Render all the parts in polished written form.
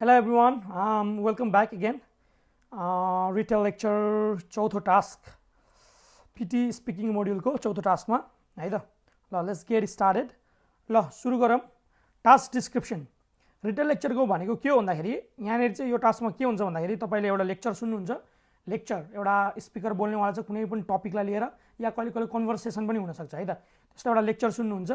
Hello everyone, welcome back again. Retail lecture चौथो task PT speaking मोड्युलको चौथो टास्कमा है त ल लेट्स गेट स्टार्टेड। ल सुरु गरौँ। टास्क डिस्क्रिप्सन रिटेल लेक्चरको भनेको के हो भन्दाखेरि यहाँनिर चाहिँ यो टास्कमा के हुन्छ भन्दाखेरि तपाईले एउटा लेक्चर सुन्नुहुन्छ। लेक्चर एउटा स्पिकर बोल्नेवाला चाहिँ कुनै पनि टपिकलाई लिएर या कहिले कहिले कन्भर्सेसन पनि हुन सक्छ है त। त्यस्तो एउटा लेक्चर सुन्नुहुन्छ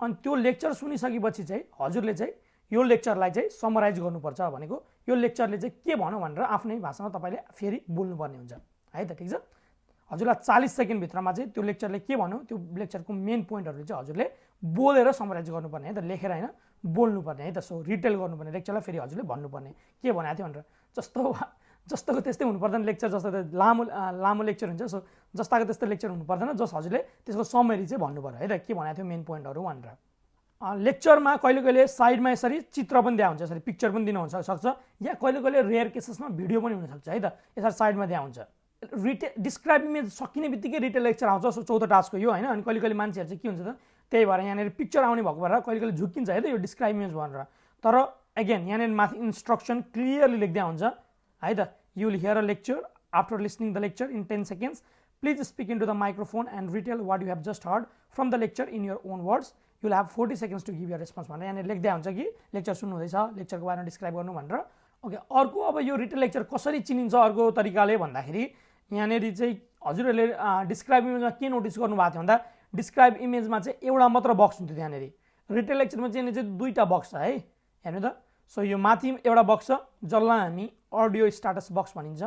अनि त्यो लेक्चर सुनिसकेपछि चाहिँ हजुरले चाहिँ यो लेक्चरलाई चाहिँ समराइज गर्नुपर्छ भनेको यो लेक्चरले चाहिँ के भन्यो भनेर आफ्नै भाषामा तपाईले फेरि बोल्नुपर्ने हुन्छ है त। ठीक छ, हजुरलाई 40 सेकेन्ड भित्रमा चाहिँ त्यो लेक्चरले के भन्यो त्यो लेक्चरको मेन पोइन्टहरु चाहिँ हजुरले बोलेर समराइज गर्नुपर्ने है त, लेखेर हैन बोल्नुपर्ने है त। सो रिटेल गर्नुपर्ने लेक्चरलाई फेरि हजुरले भन्नुपर्ने के भनेको थियो भनेर। जस्तोको त्यस्तै हुनु पर्दैन लेक्चर, जस्तो लामो लेक्चर हुन्छ सो जस्ताको त्यस्तै लेक्चर हुनु पर्दैन, जस हजुरले त्यसको समरी चाहिँ भन्नु पर्यो है त, के भनेको थियो मेन पोइन्टहरु भनेर। लेक्चरमा कहिले कहिले साइडमा यसरी चित्र पनि दिया हुन्छ, यसरी पिक्चर पनि दिन सक्छ या कहिले कहिले रेयर केसेसमा भिडियो पनि हुन सक्छ है त, यसरी साइडमा दिया हुन्छ। डिस्क्राइब इमेज सकिने बित्तिकै रिटेल लेक्चर आउँछ। सो चौथो टास्कको यो हैन। अनि कहिले कहिले मान्छेहरु चाहिँ के हुन्छ त, त्यही भएर यहाँनिर पिक्चर आउने भएको भएर कहिले कहिले झुकिन्छ है त यो डिस्क्राइब इमेज भनेर। तर अगेन यहाँनिर माथि इन्स्ट्रक्सन क्लियरली लेख्दै हुन्छ है त। You will hear a lecture after listening the lecture in 10 seconds please speak into the microphone and retell what you have just heard from the lecture in your own words. You will have 40 seconds to give your response भनेर यहाँनिर लेख्दै हुन्छ कि lecture सुन्नु हुँदैछ, लेक्चरको बारेमा describe गर्नु भनेर। ओके, अर्को अब यो रिटेल लेक्चर कसरी चिनिन्छ अर्को तरिकाले भन्दाखेरि यहाँनिर चाहिँ हजुरहरूले डिस्क्राइब इमेजमा के नोटिस गर्नु भएको थियो भन्दा डिस्क्राइब इमेजमा चाहिँ एउटा मात्र बक्स हुन्थ्यो त्यहाँनिर। रिटेल लेक्चरमा चाहिँ दुईटा बक्स छ है, हेर्नु त। सो यो माथि एउटा बक्स छ जसलाई हामी अडियो स्ट्याटस बक्स भनिन्छ।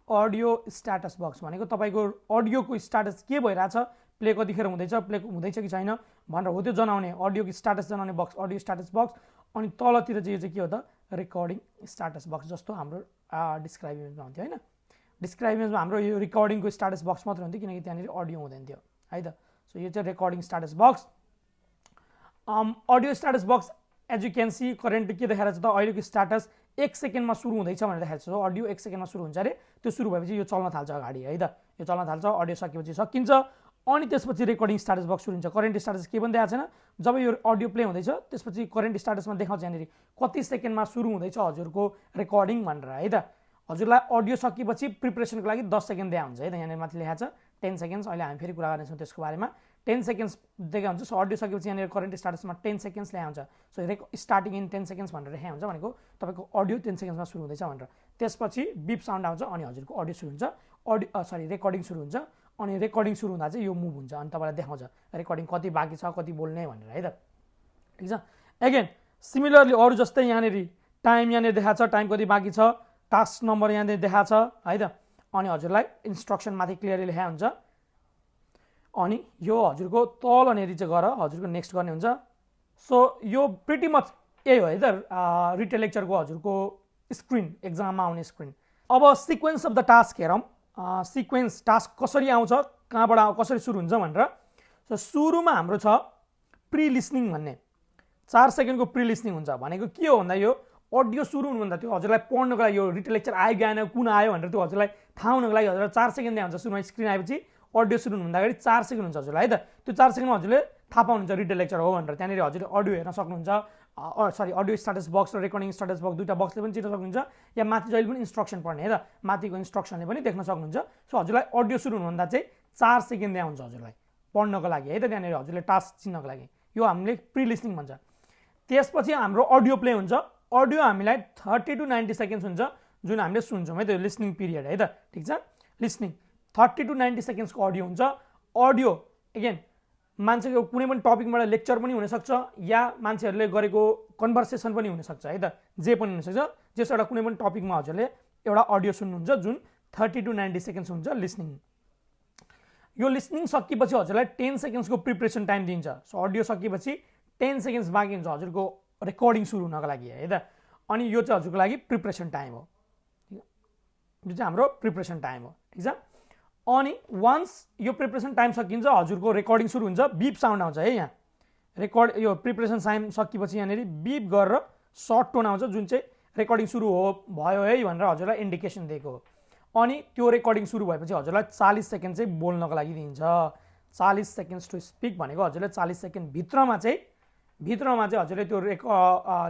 अडियो स्ट्याटस बक्स भनेको तपाईको अडियोको स्ट्याटस के भइरहेछ, प्ले कतिखेर हुँदैछ, प्ले हुँदैछ कि छैन भनेर हो त्यो जनाउने अडियोको स्ट्याटस जनाउने बक्स अडियो स्ट्याटस बक्स। अनि तलतिर चाहिँ यो चाहिँ के हो त, रेकर्डिङ स्ट्याटस बक्स जस्तो हाम्रो डिस्क्राइब इमेजमा हुन्थ्यो हैन। डिस्क्राइब इमेजमा हाम्रो यो रेकर्डिङको स्ट्याटस बक्स मात्र हुन्थ्यो किनकि त्यहाँनिर अडियो हुँदैन थियो है त। सो यो चाहिँ recording status box. Audio status box as you can see currently के देखाइरहेछ त, अहिलेको स्ट्याटस 1 सेकेन्डमा सुरु हुँदैछ भनेर देखाइरहेछ। सो अडियो 1 सेकेन्डमा सुरु हुन्छ अरे, त्यो सुरु भएपछि यो चल्न थाल्छ अगाडि है त, यो चल्न थाल्छ। अडियो सकेपछि सकिन्छ अनि त्यसपछि रेकर्डिङ स्ट्याटस बक्स सुरु हुन्छ। करेन्ट स्ट्याटस के पनि देखाएको छैन, जब यो अडियो प्ले हुँदैछ त्यसपछि करेन्ट स्ट्याटसमा देखाउँछ यहाँनिर कति सेकेन्डमा सुरु हुँदैछ हजुरको रेकर्डिङ भनेर है त। हजुरलाई अडियो सकेपछि प्रिपरेसनको लागि 10 सेकेन्ड दिया हुन्छ है त, यहाँनिर माथि लेखाएको छ 10 seconds। अहिले हामी फेरि कुरा गर्नेछौँ त्यसको बारेमा। 10 seconds दिएको हुन्छ। सो अडियो सकेपछि यहाँनिर करेन्ट स्ट्याटसमा 10 seconds ल्याएको हुन्छ। सो स्टार्टिङ इन 10 seconds भनेर लेखेको हुन्छ भनेको तपाईँको अडियो 10 secondsमा सुरु हुँदैछ भनेर। त्यसपछि बिप साउन्ड आउँछ अनि हजुरको अडियो सुरु हुन्छ, रेकर्डिङ सुरु हुन्छ। अनि रेकर्डिङ सुरु हुँदा चाहिँ यो मुभ हुन्छ अनि तपाईँलाई देखाउँछ रेकर्डिङ कति बाँकी छ, कति बोल्ने भनेर है त। ठिक छ। एगेन सिमिलरली अरू जस्तै यहाँनिर टाइम यहाँनिर देखाएको छ, टाइम कति बाँकी छ, टास्क नम्बर यहाँनिर देखाएको छ है त। अनि हजुरलाई इन्स्ट्रक्सन माथि क्लियरली लेखा हुन्छ। अनि यो हजुरको तलनेरि चाहिँ गएर हजुरको नेक्स्ट गर्ने हुन्छ। सो यो प्रिटी मच यही हो है त रिटेल लेक्चरको हजुरको स्क्रिन, एक्जाममा आउने स्क्रिन। अब सिक्वेन्स अफ द टास्क हेरौँ। सिक्वेन्स टास्क कसरी आउँछ, कहाँबाट कसरी सुरु हुन्छ भनेर। सो सुरुमा हाम्रो छ प्री लिसनिङ भन्ने, 4 सेकेन्डको प्री लिसनिङ हुन्छ। भनेको के हो भन्दा यो अडियो सुरु हुनुभन्दा त्यो हजुरलाई पढ्नको लागि यो रिटेल लेक्चर आयो गएन कुन आयो भनेर त्यो हजुरलाई थाहा हुनको लागि हजुरलाई 4 सेकेन्ड दिया हुन्छ। सुरुमा स्क्रिन आएपछि अडियो सुरु हुनुभन्दा अगाडि 4 सेकेन्ड हुन्छ हजुरलाई है त। त्यो 4 सेकेन्डमा हजुरले थाहा पाउनुहुन्छ रिटेल लेक्चर हो भनेर। त्यहाँनिर हजुरले अडियो हेर्न सक्नुहुन्छ, अडियो स्ट्याटस बक्स र रेकर्डिङ स्ट्याटस बक्स दुईटा बक्सले पनि चिन्न सक्नुहुन्छ या माथि जहिले पनि इन्स्ट्रक्सन पढ्ने है त, माथिको इन्स्ट्रक्सनले पनि देख्न सक्नुहुन्छ। सो हजुरलाई अडियो सुरु हुनुभन्दा चाहिँ 4 सेकेन्ड दिया हुन्छ हजुरलाई पढ्नको लागि है त, त्यहाँनिर हजुरले टास्क चिन्नको लागि। यो हामीले प्री लिसनिङ भन्छ। त्यसपछि हाम्रो अडियो प्ले हुन्छ। अडियो हामीलाई 30 to 90 seconds हुन्छ जुन हामीले सुन्छौँ है त, लिसनिङ पिरियड है त। ठिक छ, लिसनिङ 30 to 90 seconds को अडियो हुन्छ। अडियो एगेन मान्छेको कुनै पनि टपिकबाट लेक्चर पनि हुनसक्छ या मान्छेहरूले गरेको कन्भर्सेसन पनि हुनसक्छ है त, जे पनि हुनसक्छ। जस एउटा कुनै पनि टपिकमा हजुरले एउटा अडियो सुन्नुहुन्छ जुन 30 to 90 seconds हुन्छ लिसनिङ। यो लिसनिङ सकेपछि हजुरलाई 10 seconds को प्रिपरेसन टाइम दिन्छ। सो अडियो सकेपछि 10 seconds बाँकी हुन्छ हजुरको रेकर्डिङ सुरु हुनको लागि है त। अनि यो चाहिँ हजुरको लागि प्रिपरेसन टाइम हो, यो चाहिँ हाम्रो प्रिपरेसन टाइम हो। ठिक छ। अनि वान्स यो प्रिपरेसन टाइम सकिन्छ हजुरको रेकर्डिङ सुरु हुन्छ। बिप साउन्ड आउँछ है यहाँ, रेकर्ड यो प्रिपरेसन टाइम सकेपछि यहाँनिर बिप गरेर सर्ट टोन आउँछ जुन चाहिँ रेकर्डिङ सुरु हो भयो है भनेर हजुरलाई इन्डिकेसन दिएको हो। अनि त्यो रेकर्डिङ सुरु भएपछि हजुरलाई 40 सेकेन्ड चाहिँ बोल्नको लागि दिन्छ। 40 seconds टु स्पिक भनेको हजुरले 40 सेकेन्ड भित्रमा चाहिँ हजुरले त्यो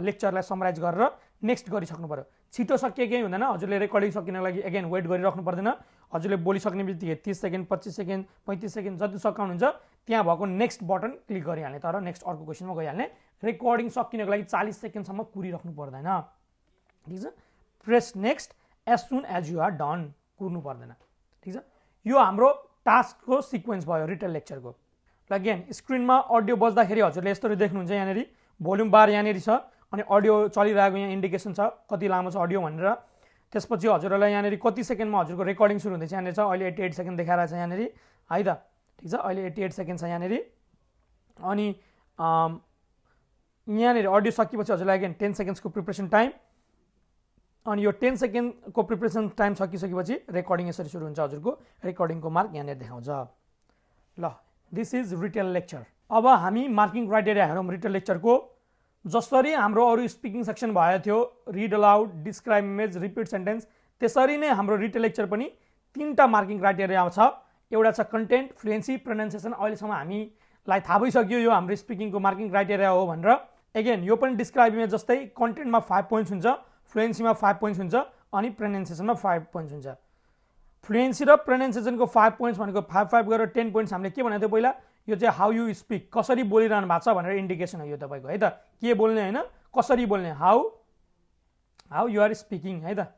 लेक्चरलाई समराइज गरेर नेक्स्ट गरिसक्नु पर्यो। छिटो सकिएकै हुँदैन, हजुरले रेकर्डिङ सकिनको लागि एगेन वेट गरिराख्नु पर्दैन। हजुरले बोलिसक्ने बित्तिकै 30 सेकेन्ड 25 सेकेन्ड 35 सेकेन्ड जति सकाउनुहुन्छ त्यहाँ भएको नेक्स्ट बटन क्लिक गरिहाल्ने, तर नेक्स्ट अर्को क्वेसनमा गइहाल्ने। रेकर्डिङ सकिनको लागि 40 सेकेन्डसम्म कुरिराख्नु पर्दैन, ठिक छ। Press next as soon as you are done, कुर्नु पर्दैन, ठिक छ। यो हाम्रो टास्कको सिक्वेन्स भयो रिटेल लेक्चरको। ल अगेन स्क्रिनमा अडियो बज्दाखेरि हजुरले यस्तरी देख्नुहुन्छ, यहाँनिर भोल्युम बार यहाँनिर छ अनि अडियो चलिरहेको यहाँ इन्डिकेसन छ कति लामो छ अडियो भनेर। त्यसपछि हजुरलाई यहाँनिर कति सेकेन्डमा हजुरको रेकर्डिङ सुरु हुँदैछ यहाँनिर छ, अहिले 88 सेकेन्ड देखाइरहेको छ यहाँनिर है त, ठिक छ। अहिले 88 सेकेन्ड छ यहाँनिर। अनि यहाँनिर अडियो सकेपछि हजुरलाई अगेन 10 सेकेन्ड्सको प्रिपरेसन टाइम, अनि यो 10 सेकेन्डको प्रिपरेसन टाइम सकिसकेपछि रेकर्डिङ यसरी सुरु हुन्छ। हजुरको रेकर्डिङको मार्क यहाँनिर देखाउँछ। ल दिस इज रिटेल लेक्चर। अब हामी मार्किङ क्राइटेरिया हेरौँ रिटेल लेक्चरको। जसरी हाम्रो अरू स्पिकिङ सेक्सन भएको थियो, read aloud, describe image, repeat sentence, त्यसरी नै हाम्रो रिटेल लेक्चर पनि 3टा मार्किङ क्राइटेरिया छ। एउटा छ कन्टेन्ट, फ्लुएन्सी, प्रोनाउन्सिएसन। अहिलेसम्म हामीलाई थाहा भइसक्यो यो हाम्रो स्पिकिङको मार्किङ क्राइटेरिया हो भनेर। एगेन यो पनि डिस्क्राइब इमेज जस्तै कन्टेन्टमा 5 पोइन्ट्स हुन्छ, फ्लुएन्सीमा 5 पोइन्ट्स हुन्छ अनि प्रोनाउन्सिएसनमा 5 पोइन्ट्स हुन्छ। फ्लुएन्सी र प्रोनाउन्सिएसनको 5 पोइन्ट्स भनेको 5 गरेर 10 पोइन्ट्स हामीले के भनेको थियो पहिला, यो चाहिँ हाउ यु स्पिक, कसरी बोलिरहनु भएको छ भनेर इन्डिकेसन हो यो तपाईँको है त। के बोल्ने होइन, कसरी बोल्ने, हाउ यु आर स्पिकिङ है त,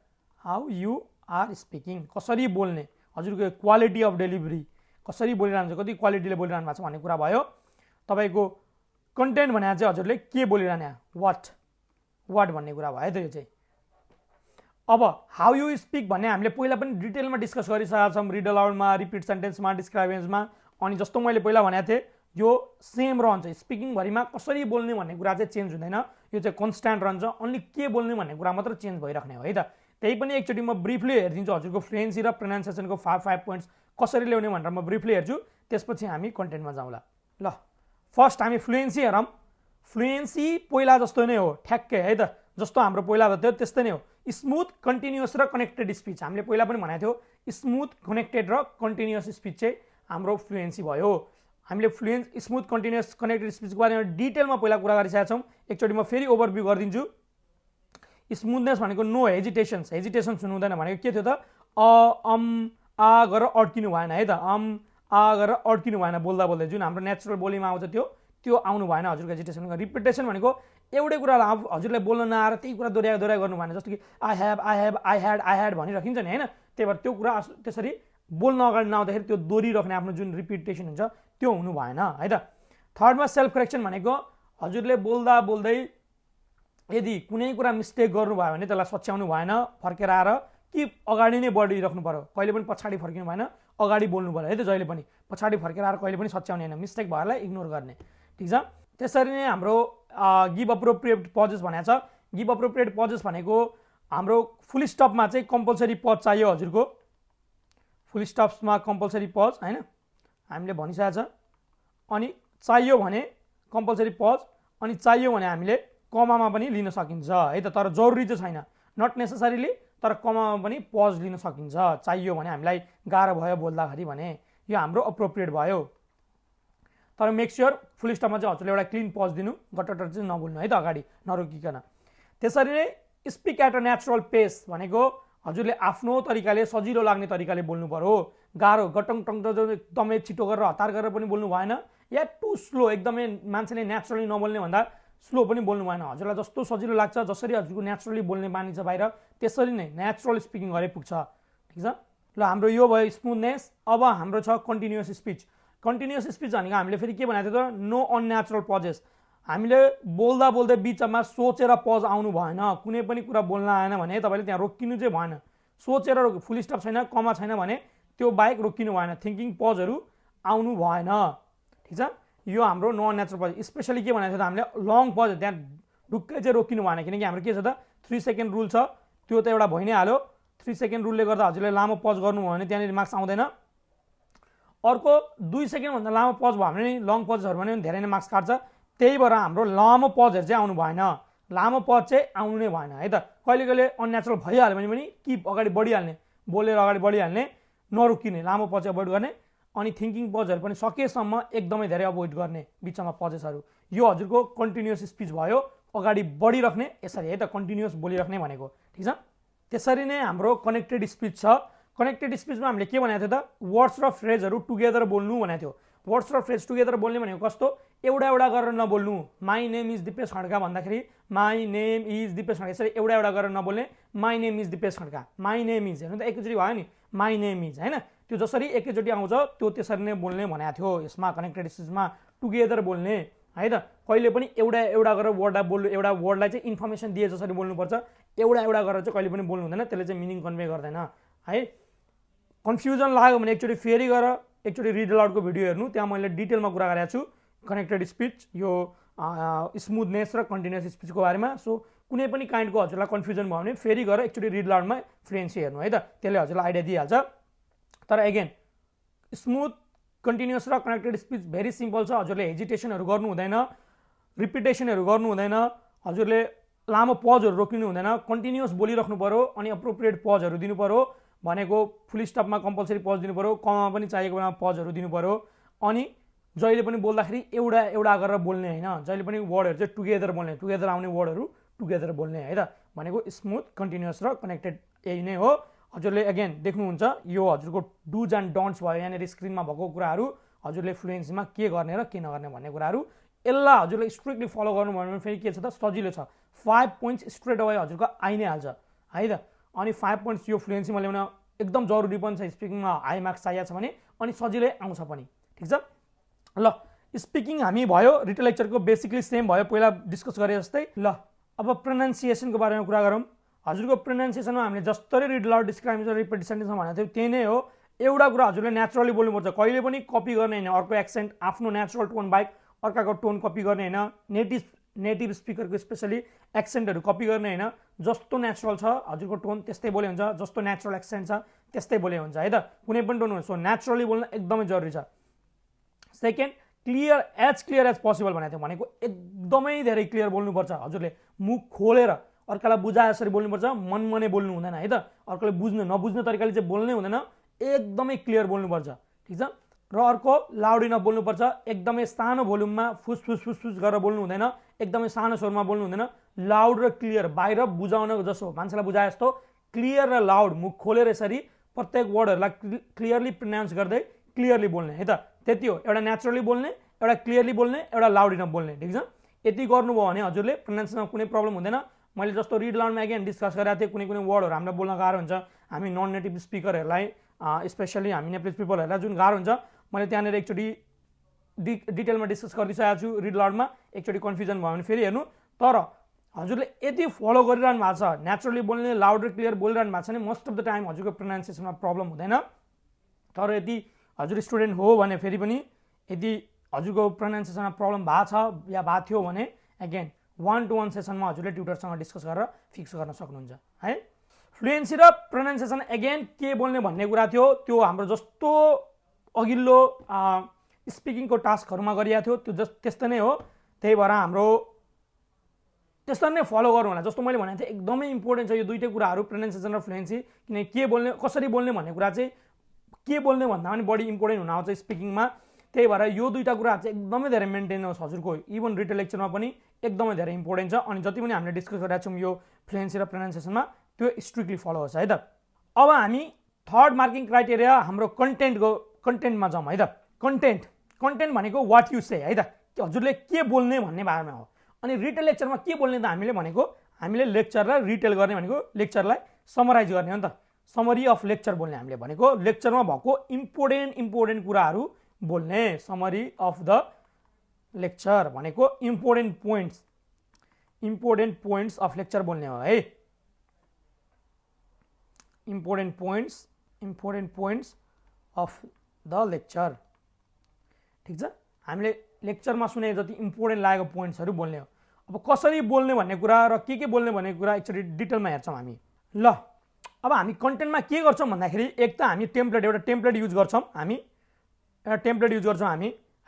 हाउ यु आर स्पिकिङ, कसरी बोल्ने, हजुरको क्वालिटी अफ डेलिभरी, कसरी बोलिरहनु छ, कति क्वालिटीले बोलिरहनु भएको छ भन्ने कुरा भयो। तपाईँको कन्टेन्ट भने चाहिँ हजुरले के बोलिरहने, वाट भन्ने कुरा भयो त यो चाहिँ। अब हाउ यु स्पिक भन्ने हामीले पहिला पनि डिटेलमा डिस्कस गरिसकेका छौँ, रिड अलाउडमा, रिपिट सेन्टेन्समा, डिस्क्राइबेन्समा। अनि जस्तो मैले पहिला भनेको थिएँ यो सेम रहन्छ, स्पिकिङभरिमा कसरी बोल्ने भन्ने कुरा चाहिँ चेन्ज हुँदैन, यो चाहिँ कन्स्ट्यान्ट रहन्छ। अन्ली के बोल्ने भन्ने कुरा मात्र चेन्ज भइराख्ने हो है त। त्यही पनि एकचोटि म ब्रिफली हेरिदिन्छु हजुरको फ्लुएन्सी र प्रोनाउन्सिएसनको 5 पोइन्ट्स कसरी ल्याउने भनेर म ब्रिफली हेर्छु, त्यसपछि हामी कन्टेन्टमा जाउँला। ल फर्स्ट हामी फ्लुएन्सी हेरौँ। फ्लुएन्सी पहिला जस्तो नै हो ठ्याक्कै है त, जस्तो हाम्रो पहिला थियो त्यस्तै नै हो। स्मुथ, कन्टिन्युअस र कनेक्टेड स्पिच, हामीले पहिला पनि भनेको थियो स्मुथ, कनेक्टेड र कन्टिन्युअस स्पिच चाहिँ हाम्रो फ्लुएन्सी भयो। हामीले स्मुथ, कन्टिन्युअस, कनेक्टेड स्पिचको बारेमा डिटेलमा पहिला कुरा गरिसकेका छौँ। एकचोटि म फेरि ओभरभ्यू गरिदिन्छु। स्मुथनेस भनेको नो हेजिटेसन्स, हेजिटेसन्स हुनु हुँदैन भनेको के थियो त, आ गरेर अड्किनु भएन है त, आ गरेर अड्किनु भएन बोल्दा बोल्दै, जुन हाम्रो नेचुरल बोलीमा आउँछ त्यो आउनु भएन हजुरको हेजिटेसन। रिपिटेसन भनेको एउटै कुरालाई हजुरलाई बोल्न नआएर त्यही कुरा दोहोऱ्याइ गर्नु भएन, जस्तो कि आई ह्याड भनिराखिन्छ नि होइन, त्यही भएर त्यो कुरा त्यसरी बोल्न अगाडि नआउँदाखेरि त्यो दोहोरिराख्ने आफ्नो जुन रिपिटेसन हुन्छ त्यो हुनु भएन है त। थर्डमा सेल्फ करेक्सन भनेको हजुरले बोल्दा बोल्दै यदि कुनै कुरा मिस्टेक गर्नुभयो भने त्यसलाई सच्याउनु भएन, फर्केर आएर कि अगाडि नै बढिराख्नु पर्यो, कहिले पनि पछाडि फर्किनु भएन, अगाडि बोल्नु पर्यो है त। जहिले पनि पछाडि फर्केर आएर कहिले पनि सच्याउने होइन, मिस्टेक भएरलाई इग्नोर गर्ने, ठिक छ। त्यसरी नै हाम्रो गिभ अप्रोप्रिएट पजेस भनेको छ। गिभ अप्रोप्रिएट पजेस भनेको हाम्रो फुल स्टपमा चाहिँ कम्पलसरी पज चाहियो हजुरको, फुल स्टप्समा कम्पलसरी पज होइन हामीले भनिसकेको छ। अनि चाहियो भने कम्पलसरी पज, अनि चाहियो भने हामीले कमामा पनि लिन सकिन्छ है त, तर जरुरी चाहिँ छैन, नट नेसेसरीली, तर कमामा पनि पज लिन सकिन्छ चाहियो भने, हामीलाई गाह्रो भयो बोल्दाखेरि भने यो हाम्रो अप्रोप्रिएट भयो। तर मेक स्योर फुल स्टपमा चाहिँ हजुरले एउटा क्लिन पज दिनु, गटटर चाहिँ नबोल्नु है त अगाडि नरोकिकन। त्यसरी नै स्पिक एट अ नेचुरल पेस भनेको हजुरले आफ्नो तरिकाले सजिलो लाग्ने तरिकाले बोल्नु पर्यो, गाह्रो गटङ टङ एकदमै छिटो गरेर हतार गरेर पनि बोल्नु भएन, या टु स्लो एकदमै मान्छेले नेचुरली नबोल्ने भन्दा स्लो पनि बोल्नु भएन। हजुरलाई जस्तो सजिलो लाग्छ, जसरी हजुरको नेचुरली बोल्ने बानी छ बाहिर, त्यसरी नै नेचुरल स्पिकिङ गरे पुग्छ, ठिक छ। ल हाम्रो यो भयो स्मुथनेस। अब हाम्रो छ कन्टिन्युअस स्पिच। कन्टिन्युअस स्पिच भनेको हामीले फेरि के भनेको थियो त, नो अननेचुरल पजेस। हामीले बोल्दा बोल्दै बिचमा सोचेर पज आउनु भएन, कुनै पनि कुरा बोल्न आएन भने तपाईँले त्यहाँ रोकिनु चाहिँ भएन, सोचेर फुल स्टप छैन, कमा छैन भने त्यो बाहेक रोकिनु भएन, थिङ्किङ पजहरू आउनु भएन, ठिक छ। यो हाम्रो नो अननेचुरल पज। स्पेसली के भनेको थियो त, हामीले लङ पज त्यहाँ ढुक्कै चाहिँ रोकिनु भएन, किनकि हाम्रो के छ त 3 सेकेन्ड रुल छ, त्यो त एउटा भइ नै हाल्यो। 3 सेकेन्ड रुलले गर्दा हजुरले लामो पज गर्नुभयो भने त्यहाँनिर मार्क्स आउँदैन। अर्को 2 सेकेन्डभन्दा लामो पज भयो भने लङ पजहरू भने धेरै नै मार्क्स काट्छ। त्यही भएर हाम्रो लामो पजहरू चाहिँ आउनु भएन, लामो पज चाहिँ आउनु नै भएन है त। कहिले कहिले अननेचुरल भइहाल्यो भने पनि कि अगाडि बढिहाल्ने, बोलेर अगाडि बढिहाल्ने, नरोकिने, लामो पज अभोइड गर्ने। अनि थिङ्किङ पजहरू पनि सकेसम्म एकदमै धेरै अभोइड गर्ने, बिचमा पजेसहरू। यो हजुरको कन्टिन्युअस स्पिच भयो, अगाडि बढिराख्ने, यसरी है त कन्टिन्युअस बोलिराख्ने भनेको, ठिक छ। त्यसरी नै हाम्रो कनेक्टेड स्पिच छ। कनेक्टेड स्पिचमा हामीले के भनेको थियो त, वर्ड्स र फ्रेजहरू टुगेदर बोल्नु भनेको थियो। वर्ड्स र फ्रेज टुगेदर बोल्ने भनेको कस्तो, एउटा एउटा गरेर नबोल्नु। My name is Dipesh Khadka भन्दाखेरि my name is Dipesh Khadka, यसरी एउटा एउटा गरेर नबोल्ने। My name is Dipesh Khadka, my name is, हेर्नु त एकैचोटि भयो नि, माई नेम इज, होइन, त्यो जसरी एकैचोटि आउँछ त्यो त्यसरी नै बोल्ने भनेको थियो। यसमा कनेक्टेड स्पिचमा टुगेदर बोल्ने है त, कहिले पनि एउटा एउटा गरेर वर्डलाई बोल्नु, एउटा वर्डलाई चाहिँ इन्फर्मेसन दिए जसरी बोल्नुपर्छ, एउटा एउटा गरेर चाहिँ कहिले पनि बोल्नु हुँदैन, त्यसले चाहिँ मिनिङ कन्भे गर्दैन है। कन्फ्युजन लाग्यो भने एकचोटि फेरि गर, एकचोटि रिड अलाउडको भिडियो हेर्नु, त्यहाँ मैले डिटेलमा कुरा गरेको छु कनेक्टेड स्पिच, यो स्मुथनेस र कन्टिन्युअस स्पिचको बारेमा। सो कुनै पनि काइन्डको हजुरलाई कन्फ्युजन भयो भने फेरि गएर एकचोटि रिड अलाउडमा फ्लुएन्सी हेर्नु है त, त्यसले हजुरलाई आइडिया दिइहाल्छ। तर एगेन स्मुथ, कन्टिन्युअस र कनेक्टेड स्पिच भेरी सिम्पल छ। हजुरले हेजिटेसनहरू गर्नु हुँदैन, रिपिटेसनहरू गर्नु हुँदैन, हजुरले लामो पजहरू रोकिनु हुँदैन, कन्टिन्युअस बोलिराख्नु पऱ्यो, अनि अप्रोप्रिएट पजहरू दिनु पऱ्यो, भनेको फुल स्टपमा कम्पलसरी पज दिनु पऱ्यो, कमा पनि चाहिएको बेलामा पजहरू दिनु पऱ्यो, अनि जहिले पनि बोल्दाखेरि एउटा एउटा गरेर बोल्ने होइन, जहिले पनि वर्डहरू चाहिँ टुगेदर बोल्ने, टुगेदर आउने वर्डहरू टुगेदर बोल्ने है त, भनेको स्मुथ, कन्टिन्युअस र कनेक्टेड यही नै हो। हजुरले एगेन देख्नुहुन्छ यो हजुरको डुज एन्ड डोन्ट्स भयो, यहाँनिर स्क्रिनमा भएको कुराहरू, हजुरले फ्लुएन्सीमा के गर्ने र के नगर्ने भन्ने कुराहरू, यसलाई हजुरले स्ट्रिक्टली फलो गर्नुभयो भने फेरि के छ त, सजिलो छ। 5 पोइन्ट्स स्ट्रेट अवे हजुरको आइ नै हाल्छ है त। अनि 5 पोइन्ट्स यो फ्लुएन्सीमा ल्याउन एकदम जरुरी पनि छ, स्पिकिङमा हाई मार्क्स चाहिएको छ भने, अनि सजिलै आउँछ पनि, ठिक छ। ल स्पिकिङ हामी भयो, रिटेल लेक्चरको बेसिकली सेम भयो, पहिला डिस्कस गरे जस्तै। ल अब प्रोनाउन्सिएसनको बारेमा कुरा गरौँ। हजुरको प्रोनाउन्सिएसनमा हामीले जस्तरी रिड अलाउड, डिस्क्राइब र रिपिट सेन्टेन्समा भनेको थियो त्यही नै हो। एउटा कुरा हजुरले नेचुरली बोल्नुपर्छ, कहिले पनि कपी गर्ने होइन, अर्को एक्सेन्ट आफ्नो नेचुरल टोन बाइक अर्काको टोन कपी गर्ने होइन, नेटिभ स्पिकरको स्पेसली एक्सेन्टहरू कपी गर्ने होइन, जस्तो नेचुरल छ हजुरको टोन त्यस्तै बोले हुन्छ, जस्तो नेचुरल एक्सेन्ट छ त्यस्तै बोले हुन्छ है त, कुनै पनि टोन हुन्छ। सो नेचुरली बोल्न एकदमै जरुरी छ। सेकेन्ड, क्लियर एज पोसिबल भनेको थियो, भनेको एकदमै धेरै क्लियर बोल्नुपर्छ। हजुरले मुख खोलेर अर्कालाई बुझाए जसरी बोल्नुपर्छ, मनमनै बोल्नु हुँदैन है त, अर्कोले नबुझ्ने तरिकाले चाहिँ बोल्नै हुँदैन, एकदमै क्लियर बोल्नुपर्छ, ठिक छ। र अर्को लाउड इनफ बोल्नुपर्छ, एकदमै सानो भोल्युममा फुस फुस फुस फुस गरेर बोल्नु हुँदैन, एकदमै सानो स्वरमा बोल्नु हुँदैन, लाउड र क्लियर, बाहिर बुझाउन जसो मान्छेलाई बुझाए जस्तो क्लियर र लाउड, मुख खोलेर यसरी प्रत्येक वर्डहरूलाई क्लियरली प्रोनाउन्स गर्दै क्लियरली बोल्ने है त, त्यति हो। एउटा नेचुरली बोल्ने, एउटा क्लियरली बोल्ने, एउटा लाउड इनफ बोल्ने, ठिक छ। यति गर्नुभयो भने हजुरले प्रोनाउन्सिएसनमा कुनै प्रब्लम हुँदैन। मैले जस्तो रिड अलाउडमा अगेन डिस्कस गरेको थिएँ, कुनै कुनै वर्डहरू हामीलाई बोल्न गाह्रो हुन्छ, हामी नन नेटिभ स्पिकरहरूलाई स्पेसली हामी नेपाली पिपलहरूलाई जुन गाह्रो हुन्छ, मैले त्यहाँनिर एकचोटि डिटेलमा डिस्कस गरिसकेको छु रिड अलाउडमा, एकचोटि कन्फ्युजन भयो भने फेरि हेर्नु। तर हजुरले यति फलो गरिरहनु भएको छ, नेचुरली बोल्ने, लाउड र क्लियर बोलिरहनु भएको छ भने मोस्ट अफ द टाइम हजुरको प्रोनाउन्सिएसनमा प्रब्लम हुँदैन। तर यदि हजुर स्टुडेन्ट हो भने फेरि पनि यदि हजुरको प्रोनाउन्सिएसनमा प्रब्लम भएको छ या भएको थियो भने एगेन 1-to-1 सेसनमा हजुरले ट्युटरसँग डिस्कस गरेर फिक्स गर्न सक्नुहुन्छ है। फ्लुएन्सी र प्रोनाउन्सिएसन एगेन के बोल्ने भन्ने कुरा थियो, त्यो हाम्रो जस्तो अघिल्लो स्पिकिङको टास्कहरूमा गरिएको थियो त्यो त्यस्तै नै हो। त्यही भएर हाम्रो त्यसरी नै फलो गरौँ होला। जस्तो मैले भनेको थिएँ एकदमै इम्पोर्टेन्ट छ यो दुईटै कुराहरू, प्रोनाउन्सिएसन र फ्लुएन्सी, किनकि के बोल्ने कसरी बोल्ने भन्ने कुरा चाहिँ के बोल्ने भन्दा पनि बढी इम्पोर्टेन्ट हुन आउँछ स्पिकिङमा। त्यही भएर यो दुईटा कुराहरू चाहिँ एकदमै धेरै मेन्टेन होस् हजुरको, इभन रिटेल लेक्चरमा पनि एकदमै धेरै इम्पोर्टेन्ट छ। अनि जति पनि हामीले डिस्कस गरेका छौँ यो फ्लुएन्सी र प्रोनाउन्सिएसनमा त्यो स्ट्रिक्टली फलो होस् है त। अब हामी थर्ड मार्किङ क्राइटेरिया हाम्रो कन्टेन्टमा जाउँ है त। कन्टेन्ट भनेको वाट यु से है त, हजुरले के बोल्ने भन्ने बारेमा हो। अनि रिटेल लेक्चरमा के बोल्ने त हामीले भनेको हामीले लेक्चरलाई रिटेल गर्ने भनेको लेक्चरलाई समराइज गर्ने हो नि त, समरी अफ लेक्चर बोल्ने हामीले भनेको लेक्चरमा भएको इम्पोर्टेन्ट कुराहरू बोल्ने, समरी अफ द लेक्चर भनेको इम्पोर्टेन्ट पोइन्ट्स अफ लेक्चर बोल्ने हो है। Important points of the lecture, ठिक छ। हामीले लेक्चरमा सुने जति इम्पोर्टेन्ट लागेको पोइन्ट्सहरू बोल्ने हो। अब कसरी बोल्ने भन्ने कुरा र के बोल्ने भन्ने कुरा एकचोटि डिटेलमा हेर्छौँ हामी। ल अब हामी कन्टेन्टमा के गर्छौँ भन्दाखेरि एक त हामी एउटा टेम्प्लेट युज गर्छौँ हामी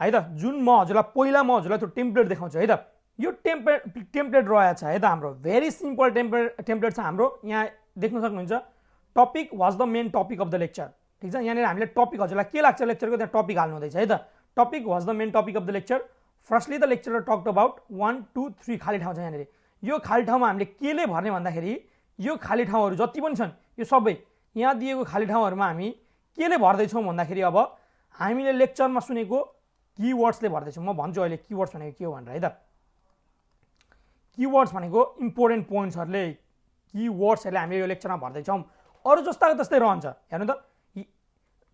है त, जुन म हजुरलाई त्यो टेम्प्लेट देखाउँछु है त। यो टेम्प्लेट रहेछ है त हाम्रो, भेरी सिम्पल टेम्प्लेट छ हाम्रो। यहाँ देख्न सक्नुहुन्छ topic was the main topic of the lecture, ठिक छ। यहाँनिर हामीले टपिक हजुरलाई के लाग्छ लेक्चरको त्यहाँ टपिक हाल्नु हुँदैछ है त। Topic was the main topic of the lecture, firstly the lecturer talked about 1 2 3 खाली ठाउँ छ यहाँनिर। यो खाली ठाउँमा हामीले केले भर्ने भन्दाखेरि यो खाली ठाउँहरू जति पनि छन् यो सबै यहाँ दिएको खाली ठाउँहरूमा हामी केले भर्दैछौँ भन्दाखेरि अब हामीले लेक्चरमा सुनेको किवर्ड्सले भर्दैछौँ। म भन्छु अहिले किवर्ड्स भनेको के हो भनेर है त। किवर्ड्स भनेको इम्पोर्टेन्ट पोइन्ट्सहरूले किवर्ड्सहरूले हामीले यो लेक्चरमा भर्दैछौँ। अरू जस्ताको त्यस्तै रहन्छ। हेर्नु त,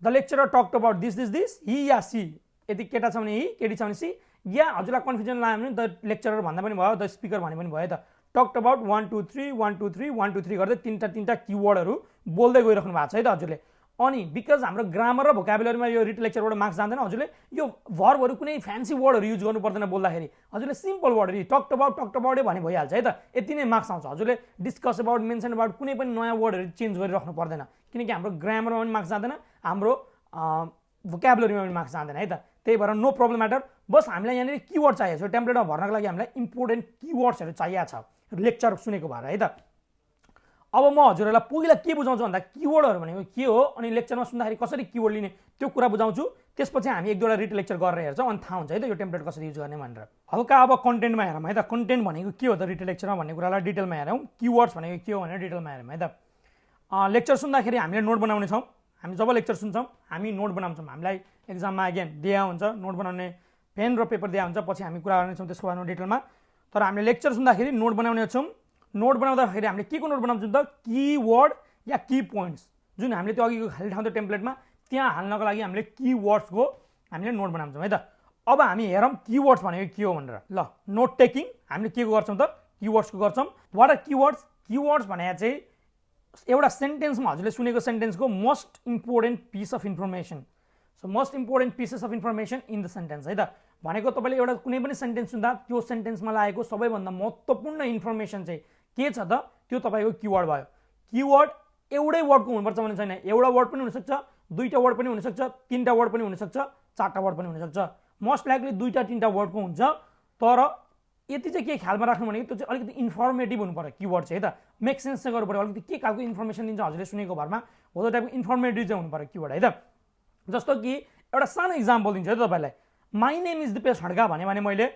the lecturer talked about this he या सी, यदि केटा छ भने हि, केटी छ भने सी, या हजुरलाई कन्फ्युजन लाग्यो भने द लेक्चरर भन्दा पनि भयो, द स्पिकर भन्ने पनि भयो त। टक्ड अबाउट 1 2 3 1 2 3 1 2 3 गर्दै तीनटा किवर्डहरू बोल्दै गइराख्नु भएको छ है त हजुरले। अनि बिकज हाम्रो ग्रामर र भोकाबुलरीमा यो रिट लेक्चरबाट मार्क्स जाँदैन, हजुरले यो भर्बहरू कुनै फ्यान्सी वर्डहरू युज गर्नु पर्दैन बोल्दाखेरि। हजुरले सिम्पल वर्डहरू टक्ड अबाउटै भने भइहाल्छ है त, यति नै मार्क्स आउँछ। हजुरले डिस्कस अबाउट, मेन्सन अबाउट कुनै पनि नयाँ वर्डहरू चेन्ज गरिराख्नु पर्दैन, किनकि हाम्रो ग्रामरमा पनि मार्क्स जाँदैन, हाम्रो भोकाबुलरीमा पनि मार्क्स जाँदैन है त। त्यही भएर नो प्रब्लम म्याटर। बस हामीलाई यहाँनिर किवर्ड चाहिएको छ, टेम्प्लेटमा भर्नको लागि हामीलाई इम्पोर्टेन्ट किवर्ड्सहरू चाहिएको छ लेक्चर सुनेको भएर है त। अब म हजुरहरूलाई पहिला के बुझाउँछु भन्दा किवर्डहरू भनेको के हो अनि लेक्चरमा सुन्दाखेरि कसरी किवर्ड लिने त्यो कुरा बुझाउँछु। त्यसपछि हामी एक दुईवटा रिट लेक्चर गरेर हेर्छौँ अनि थाहा हुन्छ है त यो टेम्प्लेट कसरी युज गर्ने भनेर। हल्का अब कन्टेन्टमा हेरौँ है त। कन्टेन्ट भनेको के हो त रिट लेक्चरमा भन्ने कुरालाई डिटेलमा हेरौँ। किवर्ड्स भनेको के हो भनेर डिटेलमा हेरौँ है त। लेक्चर सुन्दाखेरि हामीले नोट बनाउने छौँ। हामी जब लेक्चर सुन्छौँ हामी नोट बनाउँछौँ। हामीलाई एक्जाममा अगेन दिया हुन्छ नोट बनाउने पेन र पेपर दिया हुन्छ, पछि हामी कुरा गर्नेछौँ त्यसको बारेमा डिटेलमा। तर हामीले लेक्चर सुन्दाखेरि नोट बनाउने छौँ। नोट बनाउँदाखेरि हामीले के को नोट बनाउँछौँ त, किवर्ड या की पोइन्ट्स, जुन हामीले त्यो अघिको खाली ठाउँ त्यो टेम्प्लेटमा त्यहाँ हाल्नको लागि हामीले किवर्ड्सको हामीले नोट बनाउँछौँ है त। अब हामी हेरौँ किवर्ड्स भनेको के हो भनेर। ल, नोट टेकिङ हामीले के को गर्छौँ त, किवर्ड्सको गर्छौँ। What are keywords? किवर्ड्स भने चाहिँ एउटा सेन्टेन्समा हजुरले सुनेको सेन्टेन्सको most important piece of information. So most important pieces of information in the sentence है त। भनेको तपाईँले एउटा कुनै पनि सेन्टेन्स सुन्दा त्यो सेन्टेन्समा लागेको सबैभन्दा महत्त्वपूर्ण इन्फर्मेसन चाहिँ के छ त, त्यो तपाईँको किवर्ड भयो। किवर्ड एउटै वर्डको हुनुपर्छ भन्ने छैन, एउटा वर्ड पनि हुनसक्छ, दुईवटा वर्ड पनि हुनसक्छ, तिनवटा वर्ड पनि हुनसक्छ, चारवटा वर्ड पनि हुनसक्छ। मोस्ट लाइकली दुईवटा तिनवटा वर्डको हुन्छ। तर यति चाहिँ के ख्यालमा राख्नु भनेको त्यो चाहिँ अलिकति इन्फर्मेटिभ हुनु पर्यो किवर्ड चाहिँ है त। मेक सेन्स चाहिँ गर्नु पर्यो, अलिकति के खालको इन्फर्मेसन दिन्छ हजुरले सुनेको भरमा हो त्यो टाइपको इन्फर्मेटिभ चाहिँ हुनु पर्यो किवर्ड है त। जस्तो कि एउटा सानो इक्जाम्पल दिन्छु है त तपाईँलाई। My name is Dipesh Khadka भने मैले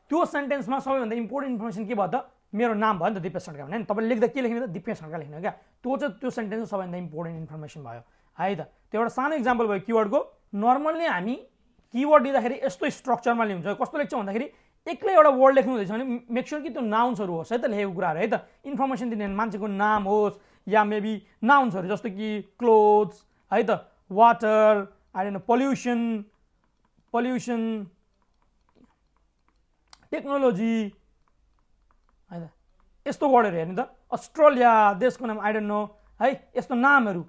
त्यो सेन्टेन्समा सबैभन्दा इम्पोर्टेन्ट इन्फर्मेसन के भयो त, मेरो नाम भयो नि त दिपेश खड्का भने नि। तपाईँले लेख्दा के लेख्ने त, दिपेश खड्का लेख्नु क्या। त्यो चाहिँ त्यो सेन्टेन्सको सबैभन्दा इम्पोर्टेन्ट इन्फर्मेसन भयो है त। त्यो एउटा सानो इक्जाम्पल भयो किवर्डको। नर्मल्ली हामी किवर्ड दिँदाखेरि यस्तो स्ट्रक्चरमा लिन्छ। कस्तो लेख्छ भन्दाखेरि एक्लै एउटा वर्ड लेख्नु हुँदैछ भने मेक स्योर कि त्यो नाउन्सहरू होस् है त लेखेको कुराहरू है त। इन्फर्मेसन दिने मान्छेको नाम होस् या मेबी नाउन्सहरू जस्तो कि क्लोथ्स है त, water, I don't know, pollution, technology है त, यस्तो वर्डहरू हेर्नु त। अस्ट्रेलिया देशको नाम, आई डोन्ट नो है, यस्तो नामहरू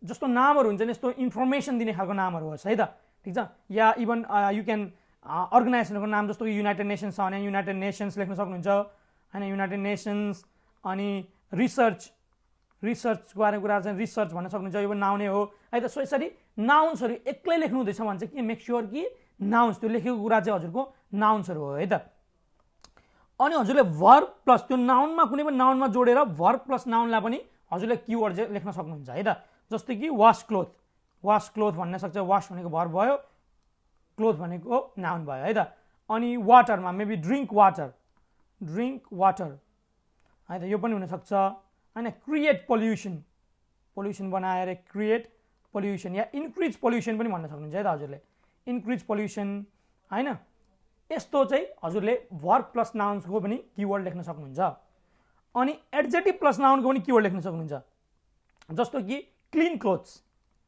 जस्तो नामहरू हुन्छ नि यस्तो इन्फर्मेसन दिने खालको नामहरू होस् है त, ठिक छ। या इभन यु क्यान अर्गनाइजेसनको नाम जस्तो कि युनाइटेड नेसन्स छ भने युनाइटेड नेसन्स लेख्न सक्नुहुन्छ होइन, युनाइटेड नेसन्स। अनि रिसर्चको बारेमा कुरा चाहिँ रिसर्च भन्न सक्नुहुन्छ, यो पनि नाउनै हो है त। सो यसरी नाउन्सहरू एक्लै लेख्नु हुँदैछ भने चाहिँ के मेक स्योर कि नाउन्स त्यो लेखेको कुरा चाहिँ हजुरको नाउन्सहरू हो है त। अनि हजुरले भर्ब प्लस त्यो नाउनमा कुनै पनि नाउनमा जोडेर भर्ब प्लस नाउनलाई पनि हजुरले किवर्ड चाहिँ लेख्न सक्नुहुन्छ है त। जस्तै कि वास क्लोथ भन्न सक्छ। वास भनेको भर्ब भयो, क्लोथ भनेको नाउन भयो है त। अनि वाटरमा मेबी ड्रिङ्क वाटर है त, यो पनि हुनसक्छ होइन। क्रिएट पोल्युसन बनाएर क्रिएट पोल्युसन या इन्क्रिज पोल्युसन पनि भन्न सक्नुहुन्छ है त हजुरले, इन्क्रिज पोल्युसन होइन। यस्तो चाहिँ हजुरले भर्ब प्लस नाउन्सको पनि किवर्ड लेख्न सक्नुहुन्छ। अनि एडजेक्टिभ प्लस नाउनको पनि किवर्ड लेख्न सक्नुहुन्छ। जस्तो कि क्लिन क्लोथ्स,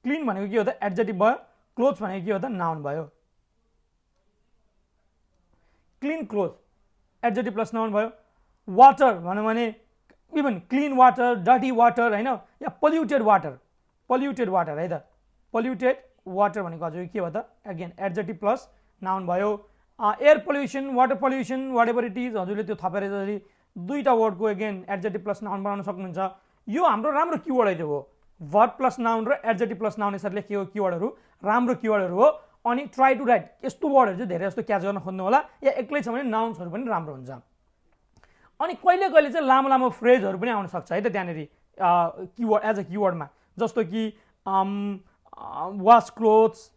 क्लिन भनेको के हो त एडजेक्टिभ भयो, क्लोथ्स भनेको के हो त नाउन भयो। Clean cloth adjective plus noun भयो। वाटर भन्यो भने even clean water, dirty water होइन, या पोल्युटेड वाटर है त। पोल्युटेड वाटर भनेको हजुर के भयो त अगेन एडजेक्टिभ प्लस नाउन भयो। Air pollution, water pollution, whatever it is हजुरले त्यो थपेर यसरी दुईवटा वर्डको अगेन एडजेक्टिभ प्लस नाउन बनाउन सक्नुहुन्छ। यो हाम्रो राम्रो किवर्ड है त्यो हो। भर्ब प्लस नाउन र एडजेक्टिभ प्लस नाउन यसरी लेखिएको किवर्डहरू राम्रो किवर्डहरू हो। अनि ट्राई टु राइट यस्तो वर्डहरू चाहिँ धेरै जस्तो क्याच गर्न खोज्नु होला, या एक्लै छ भने नाउन्सहरू पनि राम्रो हुन्छ। अनि कहिले कहिले चाहिँ लामो लामो फ्रेजहरू पनि आउन सक्छ है त त्यहाँनिर किवर्ड एज अ किवर्डमा। जस्तो कि वास क्लोथ्स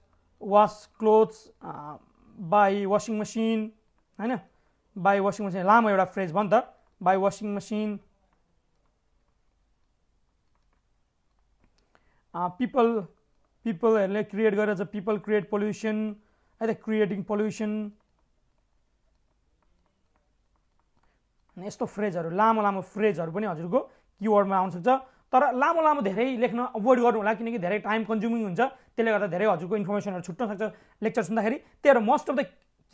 बाई वासिङ मसिन हैन बाई वासिङ मसिन लामो एउटा फ्रेज भयो नि त बाई वासिङ मसिन पिपलहरूले क्रिएट गरेर चाहिँ पिपल क्रिएट पोल्युसन है त क्रिएटिङ पोल्युसन यस्तो फ्रेजहरू लामो फ्रेजहरू पनि हजुरको किवर्डमा आउन सक्छ तर लामो धेरै लेख्न अभोइड गर्नु होला किनकि धेरै टाइम कन्ज्युमिङ हुन्छ त्यसले गर्दा धेरै हजुरको इन्फर्मेसनहरू छुट्न सक्छ लेक्चर सुन्दाखेरि त्यही भएर मोस्ट अफ द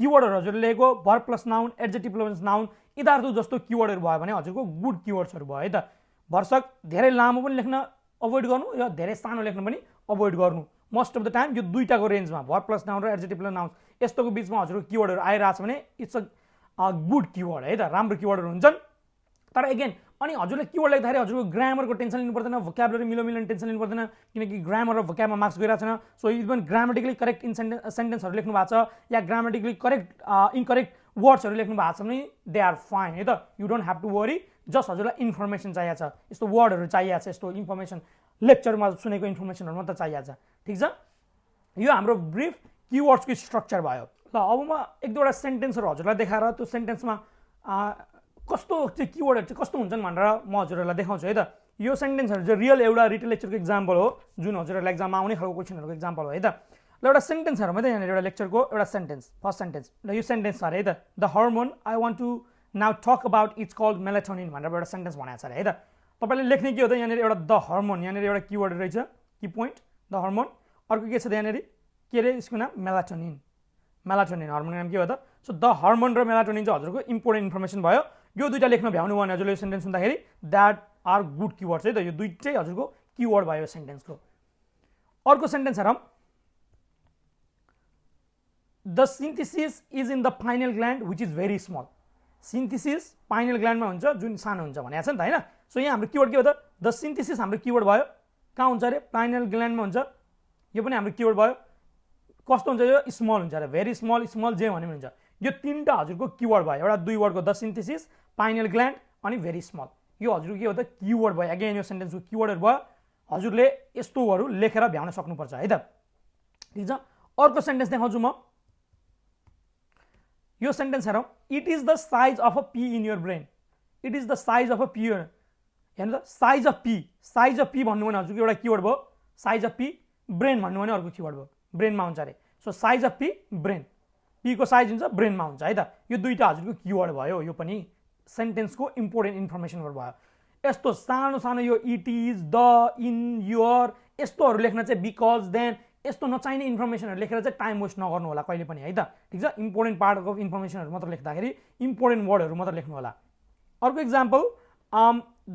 किवर्डहरू हजुरले लेखेको verb plus noun adjective plus noun यिनीहरू जस्तो किवर्डहरू भयो भने हजुरको गुड किवर्ड्सहरू भयो है त भरसक धेरै लामो पनि लेख्न अभोइड गर्नु या धेरै सानो लेख्न पनि अभोइड गर्नु मोस्ट अफ द टाइम यो दुईटाको रेन्जमा भर्ब प्लस नाउन र एडजेक्टिभ प्लस नाउन यस्तोको बिचमा हजुरको किवर्डहरू आइरहेछ भने इट्स अ गुड किवर्ड है त राम्रो किवर्डहरू हुन्छन् तर एगेन अनि हजुरले किवर्ड लेख्दाखेरि हजुरको ग्रामरको टेन्सन लिनु पर्दैन भोक्याबुलरी मिल्ने टेन्सन लिनु पर्दैन किनकि ग्रामर र भोक्याबमा मार्क्स गइरहेको छैन सो इभन ग्रामेटिकली करेक्ट सेन्टेन्सहरू लेख्नु भएको छ या ग्रामेटिकली करेक्ट इनकरेक्ट वर्ड्सहरू लेख्नु भएको छ भने दे आर फाइन है त you don't have to worry just हजुरलाई इन्फर्मेसन चाहिएको छ यस्तो वर्डहरू चाहिएको छ यस्तो इन्फर्मेसन लेक्चरमा सुनेको इन्फर्मेसनहरू मात्र चाहिएको छ ठिक छ यो हाम्रो ब्रिफ किवर्ड्सको स्ट्रक्चर भयो ल अब म एक दुईवटा सेन्टेन्सहरू हजुरलाई देखाएर त्यो सेन्टेन्समा कस्तो चाहिँ किवर्डहरू चाहिँ कस्तो हुन्छन् भनेर म हजुरहरूलाई देखाउँछु है त यो सेन्टेन्सहरू चाहिँ रियल एउटा रिटेल लेक्चरको इक्जाम्पल हो जुन हजुरहरूलाई एक्जाममा आउने खालको क्वेसनहरूको इक्जाम्पल हो है त ल एउटा सेन्टेन्सहरू मात्रै यहाँनिर एउटा लेक्चरको एउटा सेन्टेन्स फर्स्ट सेन्टेन्स ल यो सेन्टेन्स छ अरे है त the hormone I want to now talk about it's called melatonin भनेर एउटा सेन्टेन्स भनेको छ अरे है त तपाईँले लेख्ने के हो त यहाँनिर एउटा द हर्मोन यहाँनिर एउटा किवर्ड रहेछ कि पोइन्ट द हर्मोन अर्को के छ त यहाँनिर के अरे यसको नाम मेलाटोनिन हर्मोनको नाम के हो त सो द हर्मोन र मेलाटोनिन चाहिँ हजुरको इम्पोर्टेन्ट इन्फर्मेसन भयो यो दुईटा लेख्न भ्याउनु भयो भने हजुरले यो सेन्टेन्स सुन्दाखेरि द्याट आर गुड किवर्ड्स है त यो दुईटै हजुरको किवर्ड भयो यो सेन्टेन्सको अर्को सेन्टेन्स हेरौँ the synthesis is in the pineal gland which is very small synthesis pineal ग्ल्यान्डमा हुन्छ जुन सानो हुन्छ भनेको छ नि त होइन सो यहाँ हाम्रो किवर्ड के हो त द सिन्थेसिस हाम्रो किवर्ड भयो कहाँ हुन्छ अरे पाइनल ग्ल्यान्डमा हुन्छ यो पनि हाम्रो किवर्ड भयो कस्तो हुन्छ यो स्मल हुन्छ अरे भेरी स्मल जे भने पनि हुन्छ यो तीनटा हजुरको किवर्ड भयो एउटा दुई वर्डको द सिन्थेसिस पाइनल ग्ल्यान्ड अनि भेरी स्मल यो हजुरको के हो त किवर्ड भयो अगेन यो सेन्टेन्सको किवर्डहरू भयो हजुरले यस्तोहरू लेखेर भ्याउन सक्नुपर्छ है त ठिक छ अर्को सेन्टेन्स देखाउँछु म यो सेन्टेन्स हेरौँ it is the size of a P in your brain it is the size of a P हेर्नु त साइज अफ पी भन्नु भने हजुरको एउटा किवर्ड भयो साइज अफ पी ब्रेन भन्नु भने अर्को किवर्ड भयो ब्रेनमा हुन्छ अरे so size of P brain पीको साइज हुन्छ ब्रेनमा हुन्छ है त यो दुईटा हजुरको किवर्ड भयो यो पनि सेन्टेन्सको इम्पोर्टेन्ट इन्फर्मेसनहरू भयो यस्तो सानो यो it is the in your यस्तोहरू लेख्न चाहिँ बिकज देन यस्तो नचाहिने इन्फर्मेसनहरू लेखेर चाहिँ टाइम वेस्ट नगर्नु होला कहिले पनि है त ठिक छ इम्पोर्टेन्ट पार्ट अफ इन्फर्मेसनहरू मात्र लेख्दाखेरि इम्पोर्टेन्ट वर्डहरू मात्र लेख्नु होला अर्को example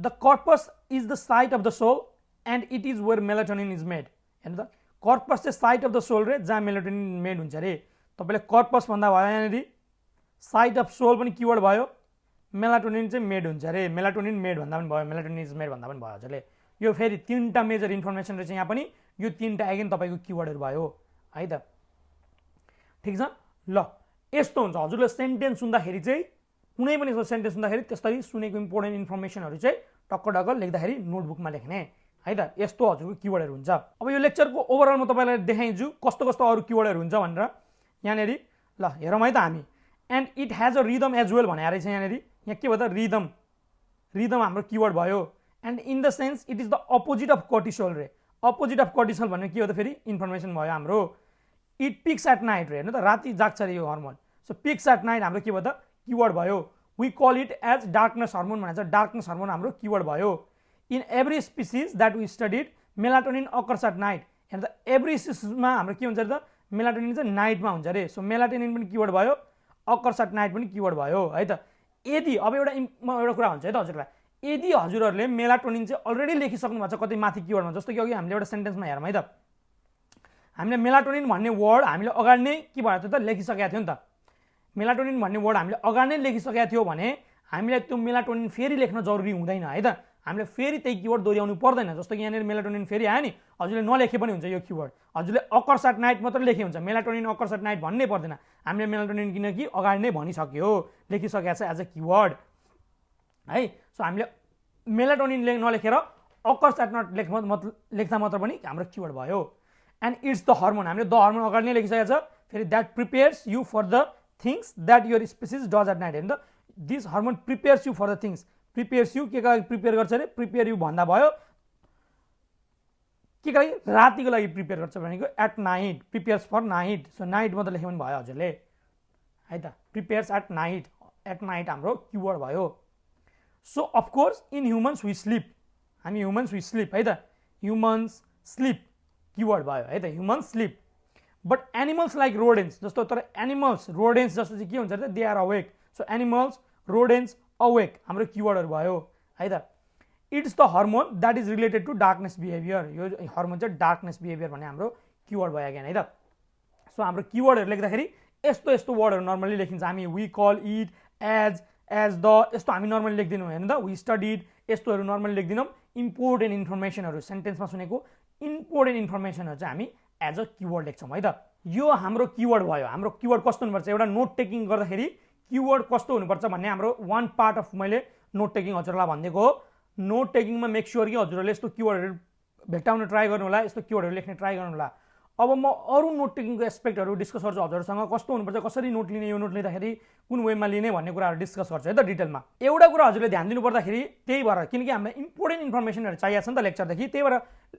the corpus is the site of the soul and it is where melatonin is made हेर्नु त कर्पस चाहिँ साइट अफ द सोल रे जहाँ मेलाटोनिन मेड हुन्छ अरे तपाईँले कर्पस भन्दा भयो यहाँनिर साइट अफ सोल पनि किवर्ड भयो मेलाटोनिन चाहिँ मेड हुन्छ अरे मेलाटोनिन मेड भन्दा पनि भयो मेलाटोनिन इज मेड भन्दा पनि भयो हजुरले यो फेरि तीनटा मेजर इन्फर्मेसन रहेछ यहाँ पनि यो तीनटा एगेन तपाईँको किवर्डहरू भयो है त ठिक छ ल यस्तो हुन्छ हजुरले सेन्टेन्स सुन्दाखेरि चाहिँ कुनै पनि सेन्टेन्स सुन्दाखेरि त्यसरी सुनेको इम्पोर्टेन्ट इन्फर्मेसनहरू चाहिँ टक्क लेख्दाखेरि नोटबुकमा लेख्ने है त यस्तो हजुरको किवर्डहरू हुन्छ अब यो लेक्चरको ओभरअल म तपाईँलाई देखाइदिन्छु कस्तो अरू किवर्डहरू हुन्छ भनेर यहाँनिर ल हेरौँ है त हामी and it has a rhythm as well भनेर रहेछ यहाँनिर यहाँ के भयो त रिदम हाम्रो किवर्ड भयो and in the sense it is the opposite of cortisol रे अपोजिट अफ कर्टिसोल भन्ने के हो त फेरि इन्फर्मेसन भयो हाम्रो इट पिक्स एट नाइट रे हेर्नु त राति जाग्छ अरे यो hormone so peaks at night हाम्रो के भयो त किवर्ड भयो we call it as darkness hormone भनेर चाहिँ डार्कनेस हर्मोन हाम्रो किवर्ड भयो in every species that we studied melatonin occurs at night हेर्नु त एभ्री स्पिसिसमा हाम्रो के हुन्छ अरे त मेलाटोनिन चाहिँ नाइटमा हुन्छ अरे सो मेलाटोनिन पनि किवर्ड भयो अकर्स एट नाइट पनि किवर्ड भयो है त यदि अब एउटा कुरा हुन्छ है त हजुरलाई यदि हजुरहरूले मेलाटोनिन चाहिँ अलरेडी लेखिसक्नु भएको छ कतै माथि किवर्डमा जस्तो कि अघि हामीले एउटा सेन्टेन्समा हेरौँ है त हामीले मेलाटोनिन भन्ने वर्ड हामीले अगाडि नै के भएको थियो त लेखिसकेका थियौँ नि त मेलाटोनिन भन्ने वर्ड हामीले अगाडि नै लेखिसकेका थियो भने हामीलाई त्यो मेलाटोनिन फेरि लेख्न जरुरी हुँदैन है त हामीले फेरि त्यही किवर्ड दोहोऱ्याउनु पर्दैन जस्तो कि यहाँनिर मेलाटोनिन फेरि आयो नि हजुरले नलेखे पनि हुन्छ यो किवर्ड हजुरले अकर्स एट नाइट मात्र लेखे हुन्छ मेलाटोनिन अकर्स एट नाइट भन्नै पर्दैन हामीले मेलाटोनिन किनकि अगाडि नै भनिसक्यो लेखिसकेको छ एज अ किवर्ड है सो हामीले मेलाटोनिन नलेखेर अकर्स एट नाइट लेख्दा मात्र पनि हाम्रो किवर्ड भयो एन्ड इट्स द हर्मोन हामीले द हर्मोन अगाडि नै लेखिसकेको छ फेरि that prepares you for the things that your species does at night, होइन त this hormone prepares you for the things, prepares you के का लागि प्रिपेयर गर्छ अरे, प्रिपेयर यु भन्दा भयो के का लागि रातिको लागि प्रिपेयर गर्छ भनेको at night, prepares for night, so night मात्र लेख्यो भने भयो हजुरले है त, प्रिपेयर्स एट नाइट हाम्रो किवर्ड भयो। So of course in humans we sleep, हामी ह्युमन्स वी स्लिप है त, ह्युमन्स स्लिप किवर्ड भयो है त, humans sleep, but animals like rodents जस्तो, तर एनिमल्स रोडेन्स जस्तो चाहिँ के हुन्छ अरे they are awake, so animals rodents awake हाम्रो किवर्डहरू भयो है त। It's the hormone that is related to darkness behaviour, यो हर्मोन चाहिँ डार्कनेस बिहेभियर भन्ने हाम्रो किवर्ड भयो अगेन है त। सो हाम्रो किवर्डहरू लेख्दाखेरि यस्तो यस्तो वर्डहरू नर्मली लेखिन्छ, हामी we call it as the यस्तो हामी नर्मली लेख्दिनौँ होइन त, वी स्टडिड यस्तोहरू नर्मली लेख्दिनौँ। इम्पोर्टेन्ट इन्फर्मेसनहरू सेन्टेन्समा सुनेको इम्पोर्टेन्ट इन्फर्मेसनहरू चाहिँ हामी एज अ किवर्ड लेख्छौँ है त। यो हाम्रो किवर्ड भयो। हाम्रो किवर्ड कस्तो हुनुपर्छ, एउटा नोट टेकिङ गर्दाखेरि किवर्ड कस्तो हुनुपर्छ भन्ने हाम्रो वान पार्ट अफ मैले नोट टेकिङ हजुरलाई भनिदिएको हो। नोट टेकिङमा मेक स्योर कि हजुरहरूले यस्तो किवर्डहरू भेट्टाउन ट्राई गर्नु होला, यस्तो किवर्डहरू लेख्ने ट्राई गर्नु होला। अब म अरू नोट टेकिङको एस्पेक्टहरू डिस्कस गर्छु हजुरसँग, कस्तो हुनुपर्छ, कसरी नोट लिने, यो नोट लिँदाखेरि कुन वेमा लिने भन्ने कुराहरू डिस्कस गर्छु है त डिटेलमा। एउटा कुरा हजुरले ध्यान दिनु पर्दाखेरि त्यही भएर, किनकि हामीलाई इम्पोर्टेन्ट इन्फर्मेसनहरू चाहिएको छ नि त लेक्चरदेखि, त्यही भएर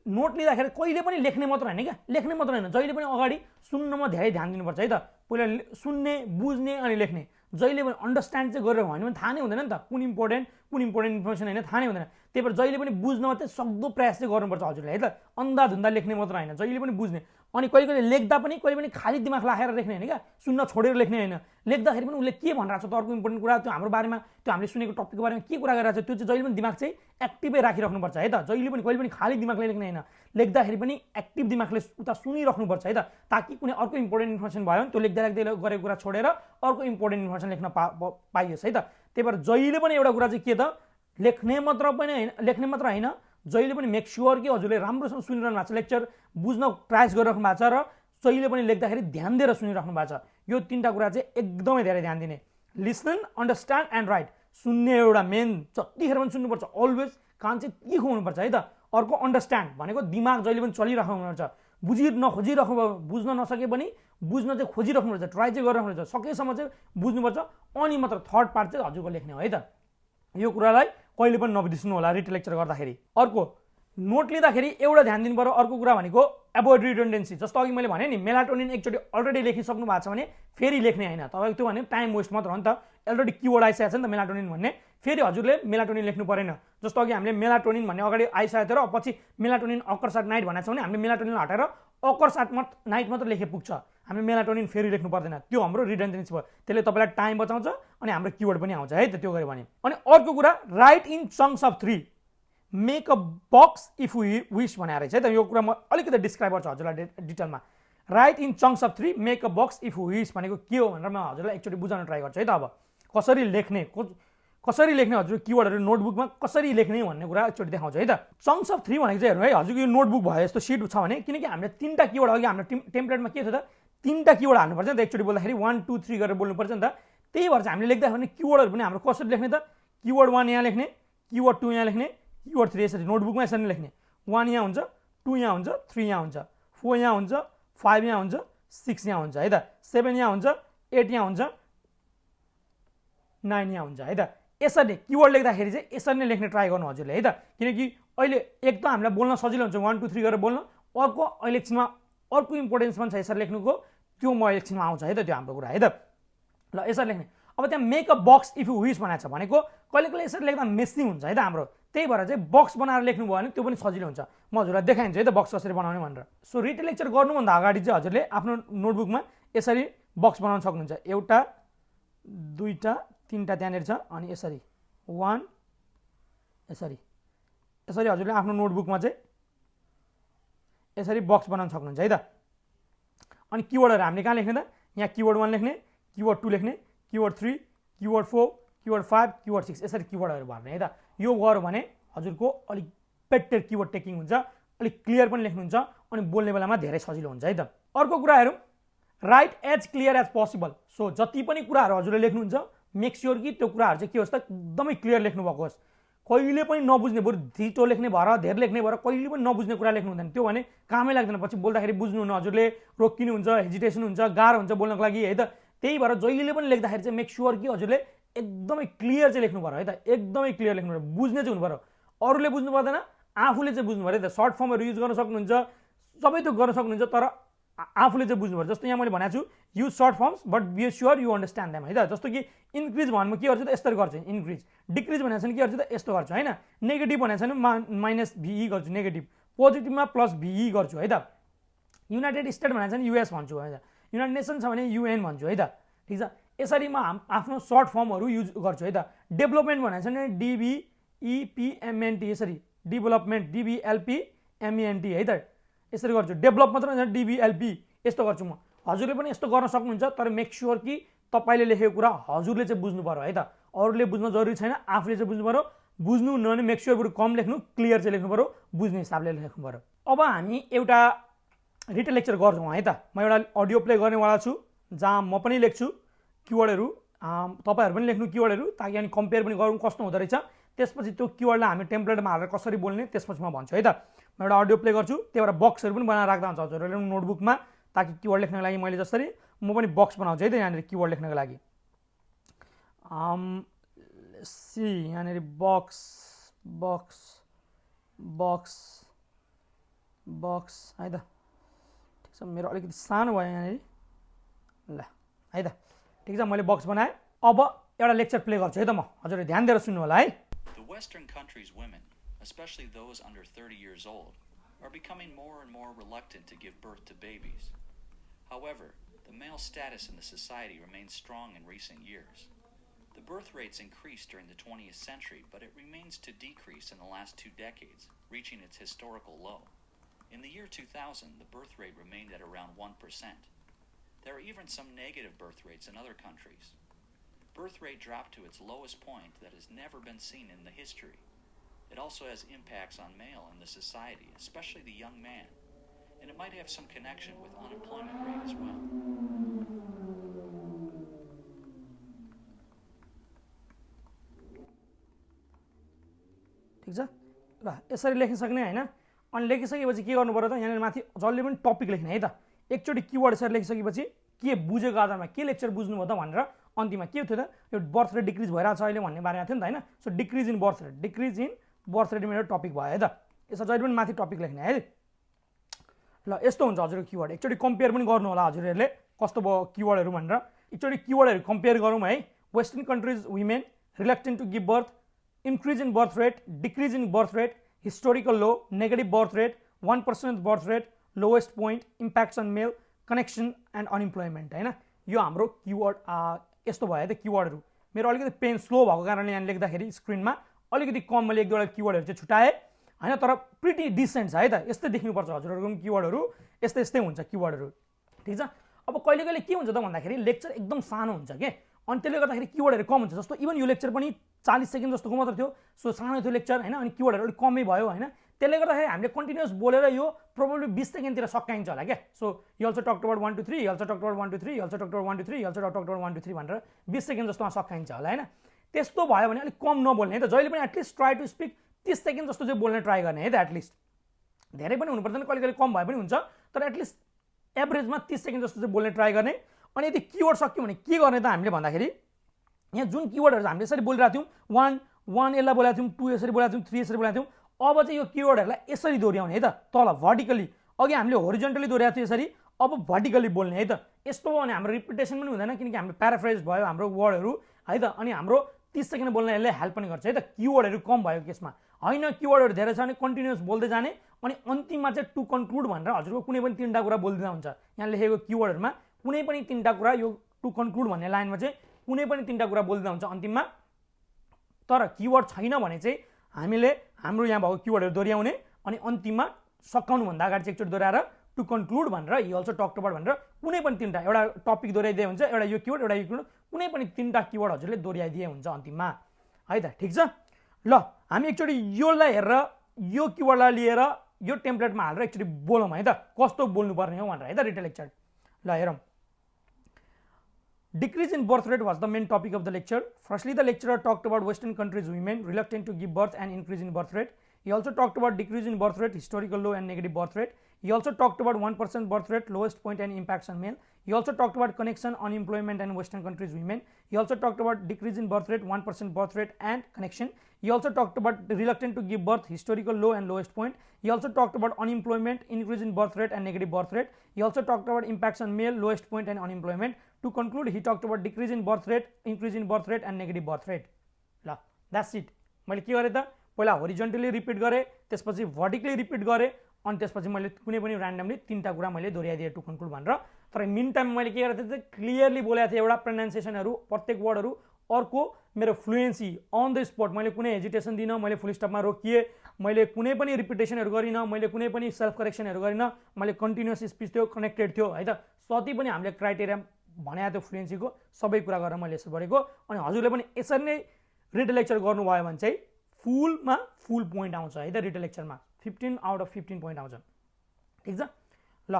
नोट लिँदाखेरि कहिले पनि लेख्ने मात्र होइन क्या, लेख्ने मात्र होइन, जहिले पनि अगाडि सुन्नमा धेरै ध्यान दिनुपर्छ है त। पहिला सुन्ने, बुझ्ने अनि लेख्ने, जहिले पनि अन्डरस्ट्यान्ड चाहिँ गरेर भन्यो भने थाहा नै हुँदैन नि त कुन इम्पोर्टेन्ट इन्फर्मेसन होइन, थाहा नै हुँदैन। त्यही भएर जहिले पनि बुझ्नमा चाहिँ सक्दो प्रयास चाहिँ गर्नुपर्छ हजुरले है त, अन्धाधुन्दा लेख्ने मात्र होइन, जहिले पनि बुझ्ने। अनि कहिले कहिले लेख्दा पनि कहिले पनि खाली दिमाग लाखेर लेख्ने होइन क्या, सुन्न छोडेर लेख्ने होइन, लेख्दाखेरि पनि उसले के भनिरहेको छ त अर्को इम्पोर्टेन्ट कुरा, त्यो हाम्रो बारेमा, त्यो हामीले सुनेको टपिकको बारेमा के कुरा गरिरहेको छ त्यो चाहिँ जहिले पनि दिमाग चाहिँ एक्टिभै राखिराख्नुपर्छ है त, जहिले पनि कहिले पनि खाली दिमागले लेख्ने होइन, लेख्दाखेरि पनि एक्टिभ दिमागले उता सुनिराख्नुपर्छ है त, ताकि कुनै अर्को इम्पोर्टेन्ट इन्फर्मेसन भयो भने त्यो लेख्दै गरेको कुरा छोडेर अर्को इम्पोर्टेन्ट इन्फर्मेसन लेख्न पाइयोस् है त। त्यही भएर जहिले पनि एउटा कुरा चाहिँ के त, लेख्ने मात्र होइन, जहिले पनि मेक स्योर कि हजुरले राम्रोसँग सुनिरहनु भएको छ, लेक्चर बुझ्न प्रयास गरिराख्नु भएको छ र जहिले पनि लेख्दाखेरि ध्यान दिएर सुनिराख्नु भएको छ। यो तीनटा कुरा चाहिँ एकदमै धेरै ध्यान दिने, लिसन, अन्डरस्ट्यान्ड एन्ड राइट। सुन्ने एउटा मेन, जतिखेर पनि सुन्नुपर्छ, अलवेज कान चाहिँ तिखो हुनुपर्छ है त। अर्को अन्डरस्ट्यान्ड भनेको दिमाग जहिले पनि चलिराख्नु हुनुपर्छ, बुझ्न नसके पनि बुझ्न चाहिँ खोजिराख्नुपर्छ, ट्राई चाहिँ गरिराख्नुपर्छ, सकेसम्म चाहिँ बुझ्नुपर्छ, अनि मात्र थर्ड पार्ट चाहिँ हजुरको लेख्ने हो है त। यो कुरालाई कहिले पनि नबिर्सिनु होला रिटेल लेक्चर गर्दाखेरि। अर्को नोट लिँदाखेरि एउटा ध्यान दिनु पर्यो, अर्को कुरा भनेको एभोइड रिडन्डेन्सी। जस्तो अघि मैले भने नि मेलाटोनिन एकचोटि अलरेडी लेखिसक्नु भएको छ भने फेरि लेख्ने होइन, तपाईँको त्यो भने टाइम वेस्ट मात्र हो नि त, अलरेडी किवर्ड आइसकेको छ नि त मेलाटोनिन भन्ने, फेरि हजुरले मेलाटोनिन लेख्नु परेन। जस्तो अघि हामीले मेलाटोनिन भन्ने अगाडि आइसकेको थियो र पछि मेलाटोनिन अकर्स एट नाइट भनेको छ भने हामीले मेलाटोनिन हटाएर अकर्स एट नाइट मात्र लेखे पुग्छ, हामी मेलाटोनिन फेरि लेख्नु पर्दैन, त्यो हाम्रो रिडन्डेन्सी भयो। त्यसले तपाईँलाई टाइम बचाउँछ अनि हाम्रो किवर्ड पनि आउँछ है त त्यो गऱ्यो भने। अनि अर्को कुरा write in chunks of 3, make a box if you wish भनेर रहेछ है त। यो कुरा म अलिकति डिस्क्राइब गर्छु हजुरलाई डिटेलमा। Write in chunks of 3 make a box if you wish भनेको के हो भनेर म हजुरलाई एकचोटि बुझाउन ट्राई गर्छु है त। अब कसरी लेख्ने हजुर किवर्डहरू नोटबुकमा कसरी लेख्ने भन्ने कुरा एकचोटि देखाउँछु है त। चङ्क्स अफ 3 भनेको चाहिँ हेर्नु है, हजुरको यो नोटबुक भयो यस्तो सिट छ भने, किनकि हामीले 3टा किवर्ड अघि हाम्रो टेम्प्लेटमा के थियो त 3टा किवर्ड हाल्नुपर्छ नि त, एकचोटि बोल्दाखेरि 1 2 3 गरेर बोल्नुपर्छ नि त। त्यही भएर चाहिँ हामीले लेख्दाखेरि भने किवर्डहरू पनि हाम्रो कसरी लेख्ने त, किवर्ड 1 यहाँ लेख्ने, किवर्ड 2 यहाँ लेख्ने, किवर्ड 3 यसरी नोटबुकमा यसरी लेख्ने। 1 यहाँ हुन्छ, 2 यहाँ हुन्छ, 3 यहाँ हुन्छ, 4 यहाँ हुन्छ, 5 यहाँ हुन्छ, 6 यहाँ हुन्छ है त, 7 यहाँ हुन्छ, 8 यहाँ हुन्छ, 9 यहाँ हुन्छ है त। यसरी किवर्ड लेख्दाखेरि चाहिँ यसरी नै लेख्ने ट्राई गर्नु हजुरले है त, किनकि अहिले एक त हामीलाई बोल्न सजिलो हुन्छ 1 2 3 गरेर बोल्न, अर्को अहिले एकछिनमा अर्को इम्पोर्टेन्स पनि छ यसरी लेख्नुको, त्यो म एकछिनमा आउँछ है त त्यो हाम्रो कुरा है त। ल यसरी लेख्ने। अब त्यहाँ make a box if you wish भनेको छ भनेको कहिले कहिले यसरी लेख्दा मेसी हुन्छ है त हाम्रो, त्यही भएर चाहिँ बक्स बनाएर लेख्नुभयो भने त्यो पनि सजिलो हुन्छ। म हजुरलाई देखाइदिन्छु है त बक्स कसरी बनाउने भनेर। सो रिटेल लेक्चर गर्नुभन्दा अगाडि चाहिँ हजुरले आफ्नो नोटबुकमा यसरी बक्स बनाउन सक्नुहुन्छ, एउटा दुईटा तीनटा त्यहाँनिर छ, अनि यसरी 1 यसरी हजुरले आफ्नो नोटबुकमा चाहिँ यसरी बक्स बनाउन सक्नुहुन्छ है त। अनि किवर्डहरू हामीले कहाँ लेख्ने त, यहाँ किवर्ड 1 लेख्ने, किवर्ड 2 लेख्ने, किवर्ड 3, किवर्ड 4, किवर्ड 5, किवर्ड 6 यसरी किवर्डहरू भर्ने है त। यो गर्यो भने हजुरको अलिक बेटर किवर्ड टेकिङ हुन्छ, अलिक क्लियर पनि लेख्नुहुन्छ, अनि बोल्ने बेलामा धेरै सजिलो हुन्छ है त। अर्को कुरा हेरौँ, write as clear as possible. So जति पनि कुराहरू हजुरले लेख्नुहुन्छ मेक स्योर कि त्यो कुराहरू चाहिँ के होस् त एकदमै क्लियर लेख्नु भएको होस्, कहिले पनि नबुझ्ने, बरु धिटो लेख्ने भएर धेरै लेख्ने भएर कहिले पनि नबुझ्ने कुरा लेख्नु हुँदैन, त्यो भने कामै लाग्दैन, पछि बोल्दाखेरि बुझ्नुहुन्न, हजुरले रोकिनु हुन्छ, हेजिटेसन हुन्छ, गाह्रो हुन्छ बोल्नको लागि है त। त्यही भएर जहिले पनि लेख्दाखेरि चाहिँ मेक स्योर कि हजुरले एकदमै क्लियर चाहिँ लेख्नु पर्यो है त, एकदमै क्लियर लेख्नु पर्यो, बुझ्ने चाहिँ हुनु पर्यो, अरूले बुझ्नु पर्दैन, आफूले चाहिँ बुझ्नु पर्यो है त। सर्ट फर्महरू युज गर्न सक्नुहुन्छ, सबै त्यो गर्न सक्नुहुन्छ, तर आफूले चाहिँ बुझ्नु पर्यो। जस्तो यहाँ मैले भनेको छु use short forms but be sure you understand them है त। जस्तो कि इन्क्रिज भन्नु के गर्छु त यसरी गर्छु इन्क्रिज, डिक्रिज भनेको छ भने के गर्छु त यस्तो गर्छु हैन, नेगेटिभ भनेको छ भने माइनस भिई गर्छु नेगेटिभ, पोजिटिभमा प्लस भिई गर्छु है त। युनाइटेड स्टेट भनेको छ भने युएस भन्छु है त, युनाइटेड नेसन छ भने युएन भन्छु है त, ठिक छ। यसरी म आफ्नो सर्ट फर्महरू युज गर्छु है त। डेभलपमेन्ट भनेको छ भने डिबिइपिएमएनटी, यसरी डेभलपमेन्ट डिबिएलपिएमएनटी है त, यसरी गर्छु। डेभलप मात्र होइन डिबिएलपी यस्तो गर्छु म। हजुरले पनि यस्तो गर्न सक्नुहुन्छ, तर मेक स्योर कि तपाईँले लेखेको कुरा हजुरले चाहिँ बुझ्नु पर्यो है त, अरूले बुझ्न जरुरी छैन, आफूले चाहिँ बुझ्नु पर्यो। बुझ्नु नभने मेक स्योर बरु कम लेख्नु, क्लियर चाहिँ लेख्नु पर्यो, बुझ्ने हिसाबले लेख्नु पर्यो। अब हामी एउटा रिटेल लेक्चर गर्छौँ है त। म एउटा अडियो प्ले गर्नेवाला छु जहाँ म पनि लेख्छु किवर्डहरू, तपाईँहरू पनि लेख्नु किवर्डहरू, ताकि अनि कम्पेयर पनि गरौँ कस्तो हुँदो रहेछ। त्यसपछि त्यो किवर्डलाई हामी टेम्प्लेटमा हालेर कसरी बोल्ने त्यसपछि म भन्छु है त। म एउटा अडियो प्ले गर्छु, त्यही भएर बक्सहरू पनि बनाएर राख्दा हुन्छ हजुरहरूले नोटबुकमा, ताकि किवर्ड लेख्नको लागि मैले जसरी म पनि बक्स बनाउँछु है त यहाँनिर किवर्ड लेख्नको लागि। सी यहाँनिर बक्स बक्स बक्स बक्स है त, ठिक छ। मेरो अलिकति सानो भयो यहाँनिर, ल है त, ठिक छ। मैले बक्स बनाएँ। अब एउटा लेक्चर प्ले गर्छु है त म, हजुरले ध्यान दिएर सुन्नु होला है। The Western countries' women, especially those under 30 years old, are becoming more and more reluctant to give birth to babies. However, the male status in the society remains strong in recent years. The birth rates increased during the 20th century, but it remains to decrease in the last 2 decades, reaching its historical low. In the year 2000, the birth rate remained at around 1%. There are even some negative birth rates in other countries. Birth rate dropped to its lowest point that has never been seen in the history. It also has impacts on male in the society, especially the young man, and it might have some connection with unemployment rate as well. ठिक छ ल, यसरी लेख्न सक्ने हैन। अनि लेखिसकेपछि के गर्नु पर्यो त, यहाँनिर माथि जसले पनि टपिक लेख्ने है त, एकचोटि किवर्ड यसरी लेखिसकेपछि के बुझेको आधारमा के लेक्चर बुझ्नुभयो त भनेर अन्तिममा के थियो त, यो बर्थ रेट डिक्रिज भइरहेको छ अहिले भन्ने बारेमा थियो नि त हैन। So decrease in birth rate, decrease in birth rate मेरो टपिक भयो है त। यसो जहिले पनि माथि टपिक लेख्ने है। ल यस्तो हुन्छ हजुरको किवर्ड, एकचोटि कम्पेयर पनि गर्नु होला हजुरहरूले कस्तो भयो किवर्डहरू भनेर। एकचोटि किवर्डहरू कम्पेयर गरौँ है। Western countries women reluctant to give birth, increase in birth rate, decrease in birth rate, historical low, negative birth rate, 1% birth rate, lowest point, impacts on male, connection and unemployment हैन। यो हाम्रो keyword यस्तो भयो त किवर्डहरू। मेरो अलिकति pain slow भएको कारणले यहाँ लेख्दाखेरि स्क्रिनमा अलिकति कम मैले एक दुईवटा किवर्डहरू चाहिँ छुटाएँ हैन, तर प्रिटी डिसेन्ट छ है त। यस्तै देख्नुपर्छ हजुरहरूको पनि किवर्डहरू, यस्तै यस्तै हुन्छ किवर्डहरू, ठिक छ। अब कहिले कहिले के हुन्छ त भन्दाखेरि लेक्चर एकदम सानो हुन्छ के, अनि त्यसले गर्दाखेरि किवर्डहरू कम हुन्छ। जस्तो इभन यो लेक्चर पनि 40 सेकेन्ड जस्तोको मात्र थियो, सो सानो थियो लेक्चर हैन, अनि किवर्डहरू अलिक कमै भयो हैन। त्यसले गर्दाखेरि हामीले कन्टिन्युअस बोलेर यो प्रोबब्ली 20 सेकेन्डतिर सकाइन्छ होला क्या। So you also talked about 1 2 3, you also talked about 1 2 3, you also talked about 1 2 3, you also talked about 1 2 3 भनेर 20 सेकेन्ड जस्तोमा सकाइन्छ होला हैन। त्यस्तो भयो भने अलिक कम नबोल्ने है त, जहिले पनि at least try to speak 30 second जस्तो चाहिँ बोल्ने ट्राई गर्ने है त। एटलिस्ट धेरै पनि हुनु पर्दैन, कहिले कहिले कम भए पनि हुन्छ, तर एटलिस्ट एभरेजमा 30 सेकेन्ड जस्तो चाहिँ बोल्ने ट्राई गर्ने। अनि यदि किवर्ड सक्यो भने के गर्ने त हामीले भन्दाखेरि, यहाँ जुन किवर्डहरू हामीले यसरी बोलिरहेको थियौँ, 1 1 यसलाई बोलेको थियौँ, 2 यसरी बोलेको थियौँ, 3 यसरी बोलेको थियौँ, अब चाहिँ यो किवर्डहरूलाई यसरी दोहोऱ्याउने है त, तल भर्टिकली। अघि हामीले होरिजेन्टली दोहोऱ्याएको थियो यसरी, अब भर्टिकली बोल्ने है त। यस्तो हो भने हाम्रो रिपिटेसन पनि हुँदैन, किनकि हाम्रो प्याराफ्रेज भयो हाम्रो वर्डहरू है त, अनि हाम्रो 30 सेकेन्ड बोल्न यसले हेल्प पनि गर्छ है त। किवर्डहरू कम भएको केसमा होइन, किवर्डहरू धेरै छ भने कन्टिन्युअस बोल्दै जाने, अनि अन्तिममा चाहिँ टु कन्क्लुड भनेर हजुरको कुनै पनि 3टा कुरा बोलिदिँदा हुन्छ। यहाँ लेखेको किवर्डहरूमा कुनै पनि 3टा कुरा, यो टु कन्क्लुड भन्ने लाइनमा चाहिँ कुनै पनि 3टा कुरा बोलिदिँदा हुन्छ अन्तिममा। तर किवर्ड छैन भने चाहिँ हामीले हाम्रो यहाँ भएको किवर्डहरू दोहोऱ्याउने, अनि अन्तिममा सकाउनुभन्दा अगाडि चाहिँ एकचोटि दोहोऱ्याएर टु कन्क्लुड भनेर, यु अल्सो टक्ड अबाउट भनेर कुनै पनि 3टा, एउटा टपिक दोहोऱ्याइदिए हुन्छ, एउटा यो किवर्ड, एउटा यो किवर्ड, कुनै पनि 3टा किवर्ड हजुरले दोहोऱ्याइदिए हुन्छ अन्तिममा है त, ठिक छ। ल हामी एकचोटि योलाई हेरेर यो किवर्डलाई लिएर यो टेम्प्लेटमा हालेर एकचोटि बोलौँ है त, कस्तो बोल्नुपर्ने हो भनेर है त रिटेल लेक्चर। ल हेरौँ। Decrease in birth rate was the main topic of the lecture. Firstly, the lecturer talked about Western countries' women reluctant to give birth and increase in birth rate. He also talked about decrease in birth rate, historical low and negative birth rate. He also talked about 1% birth rate, lowest point and impacts on male. He also talked about connection, unemployment and Western countries women. He also talked about decrease in birth rate, 1% birth rate and connection. He also talked about reluctant to give birth, historical low and lowest point. He also talked about unemployment, increase in birth rate and negative birth rate. He also talked about impacts on male, lowest point and unemployment. To conclude, he talked about decrease in birth rate, increase in birth rate and negative birth rate. ल that's it. मैले के गरेँ त पहिला होरिजोन्टली repeat गरेँ, त्यसपछि vertically repeat गरेँ, अनि त्यसपछि मैले कुनै पनि ऱ्यान्डमली 3टा कुरा मैले दोहोऱ्याइदिएँ टु कन्क्लुड भनेर. तर मिन टाइममा मैले के गरेको थिएँ क्लियरली बोलेको थिएँ एउटा प्रोनाउन्सिएसनहरू प्रत्येक वर्डहरू, अर्को मेरो फ्लुएन्सी अन द स्पट. मैले कुनै हेजिटेसन दिनँ, मैले फुल स्टपमा रोकिएँ, मैले कुनै पनि रिपिटेसनहरू गरिनँ, मैले कुनै पनि सेल्फ करेक्सनहरू गरिनँ, मैले कन्टिन्युअस स्पिच थियो, कनेक्टेड थियो है त. जति पनि हामीले क्राइटेरिया भनेको थियो फ्लुएन्सीको सबै कुरा गरेर मैले यसो गरेको. अनि हजुरले पनि यसरी नै रिटन लेक्चर गर्नुभयो भने चाहिँ फुलमा फुल पोइन्ट आउँछ है त. रिटन लेक्चरमा 15 आउट अफ 15 पोइन्ट आउँछ. ठिक छ. ल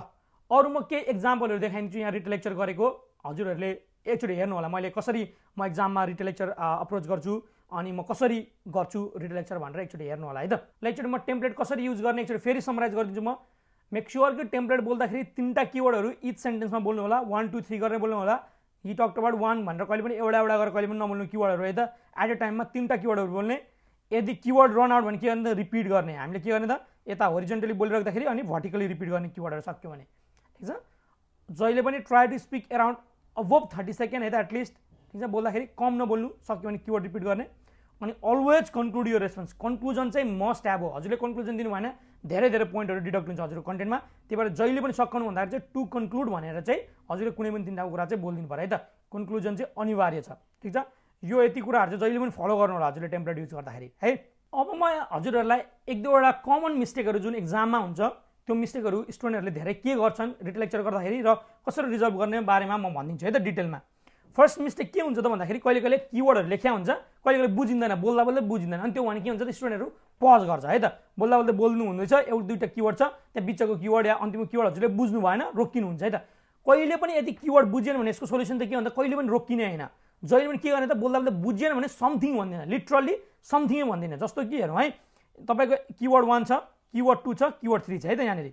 अरू म केही एक्जाम्पलहरू देखाइदिन्छु यहाँ रिटन लेक्चर गरेको. हजुरहरूले एकचोटि हेर्नु होला मैले कसरी म एक्जाममा रिटन लेक्चर अप्रोच गर्छु अनि म कसरी गर्छु रिटन लेक्चर भनेर एकचोटि हेर्नु होला है त. ल एकचोटि म टेम्प्लेट कसरी युज गर्ने एकचोटि फेरि समराइज गरिदिन्छु. म मेक स्योर कि टेम्प्लेट बोल्दाखेरि 3टा किवर्डहरू इच सेन्टेन्समा बोल्नु होला. 1 2 3 गरेर बोल्नु होला. हि टक्ड अबाउट 1 भनेर कहिले पनि एउटा एउटा गरेर कहिले पनि नबोल्नु किवर्डहरू है त. एट अ टाइममा 3टा किवर्डहरू बोल्ने. यदि किवर्ड रन आउट भने के गर्ने त रिपिट गर्ने. हामीले के गर्ने त यता होरिजोन्टली बोलिराख्दाखेरि अनि भर्टिकली रिपिट गर्ने किवर्डहरू सक्यो भने. ठिक छ. जहिले पनि try to speak around above 30 second है त एटलिस्ट. ठिक छ. बोल्दाखेरि कम नबोल्नु, सक्यो भने किवर्ड रिपिट गर्ने. अनि always conclude your response. Conclusion चाहिँ मस्ट ह्याभ हो. हजुरले कन्क्लुजन दिनु भएन धेरै धेरै पोइन्टहरू डिडक्ट हुन्छ हजुरको कन्टेन्टमा. त्यही भएर जहिले पनि सक्नु भन्दाखेरि चाहिँ टु कन्क्लुड भनेर चाहिँ हजुरले कुनै पनि 3टा कुरा चाहिँ बोलिदिनु पर्यो है त. कन्क्लुजन चाहिँ अनिवार्य छ. ठिक छ. यो यति कुराहरू चाहिँ जहिले पनि फलो गर्नु होला हजुरले टेम्प्लेट युज गर्दाखेरि है. अब म हजुरहरूलाई 1-2वटा कमन मिस्टेकहरू जुन एक्जाममा हुन्छ त्यो मिस्टेकहरू स्टुडेन्टहरूले धेरै के गर्छन् रिटन लेक्चर गर्दाखेरि र कसरी रिजल्भ गर्ने बारेमा म भनिदिन्छु है त डिटेलमा. फर्स्ट मिस्टेक के हुन्छ त भन्दाखेरि कहिले कहिले किवर्डहरू लेख्या हुन्छ, कहिले कहिले बुझिँदैन, बोल्दा बोल्दै बुझिँदैन. अनि त्यो भने के हुन्छ त स्टुडेन्टहरू पज गर्छ है त. बोल्दा बोल्दै बोल्नु हुँदैछ, एउटा 2टा किवर्ड छ, त्यहाँ बिचको किवर्ड या अन्तिमको किवर्ड हजुरले बुझ्नु भएन रोकिनुहुन्छ है त. कहिले पनि यदि किवर्ड बुझेन भने यसको सोल्युसन त के भन्दा कहिले पनि रोकिने होइन. जहिले पनि के गर्ने त बोल्दा बोल्दै बुझेन भने समथिङ भन्दिनँ, लिटरली समथिङै भन्दिनँ. जस्तो कि हेरौँ है, तपाईँको किवर्ड 1 छ, किवर्ड 2 छ, किवर्ड 3 छ है त. यहाँनिर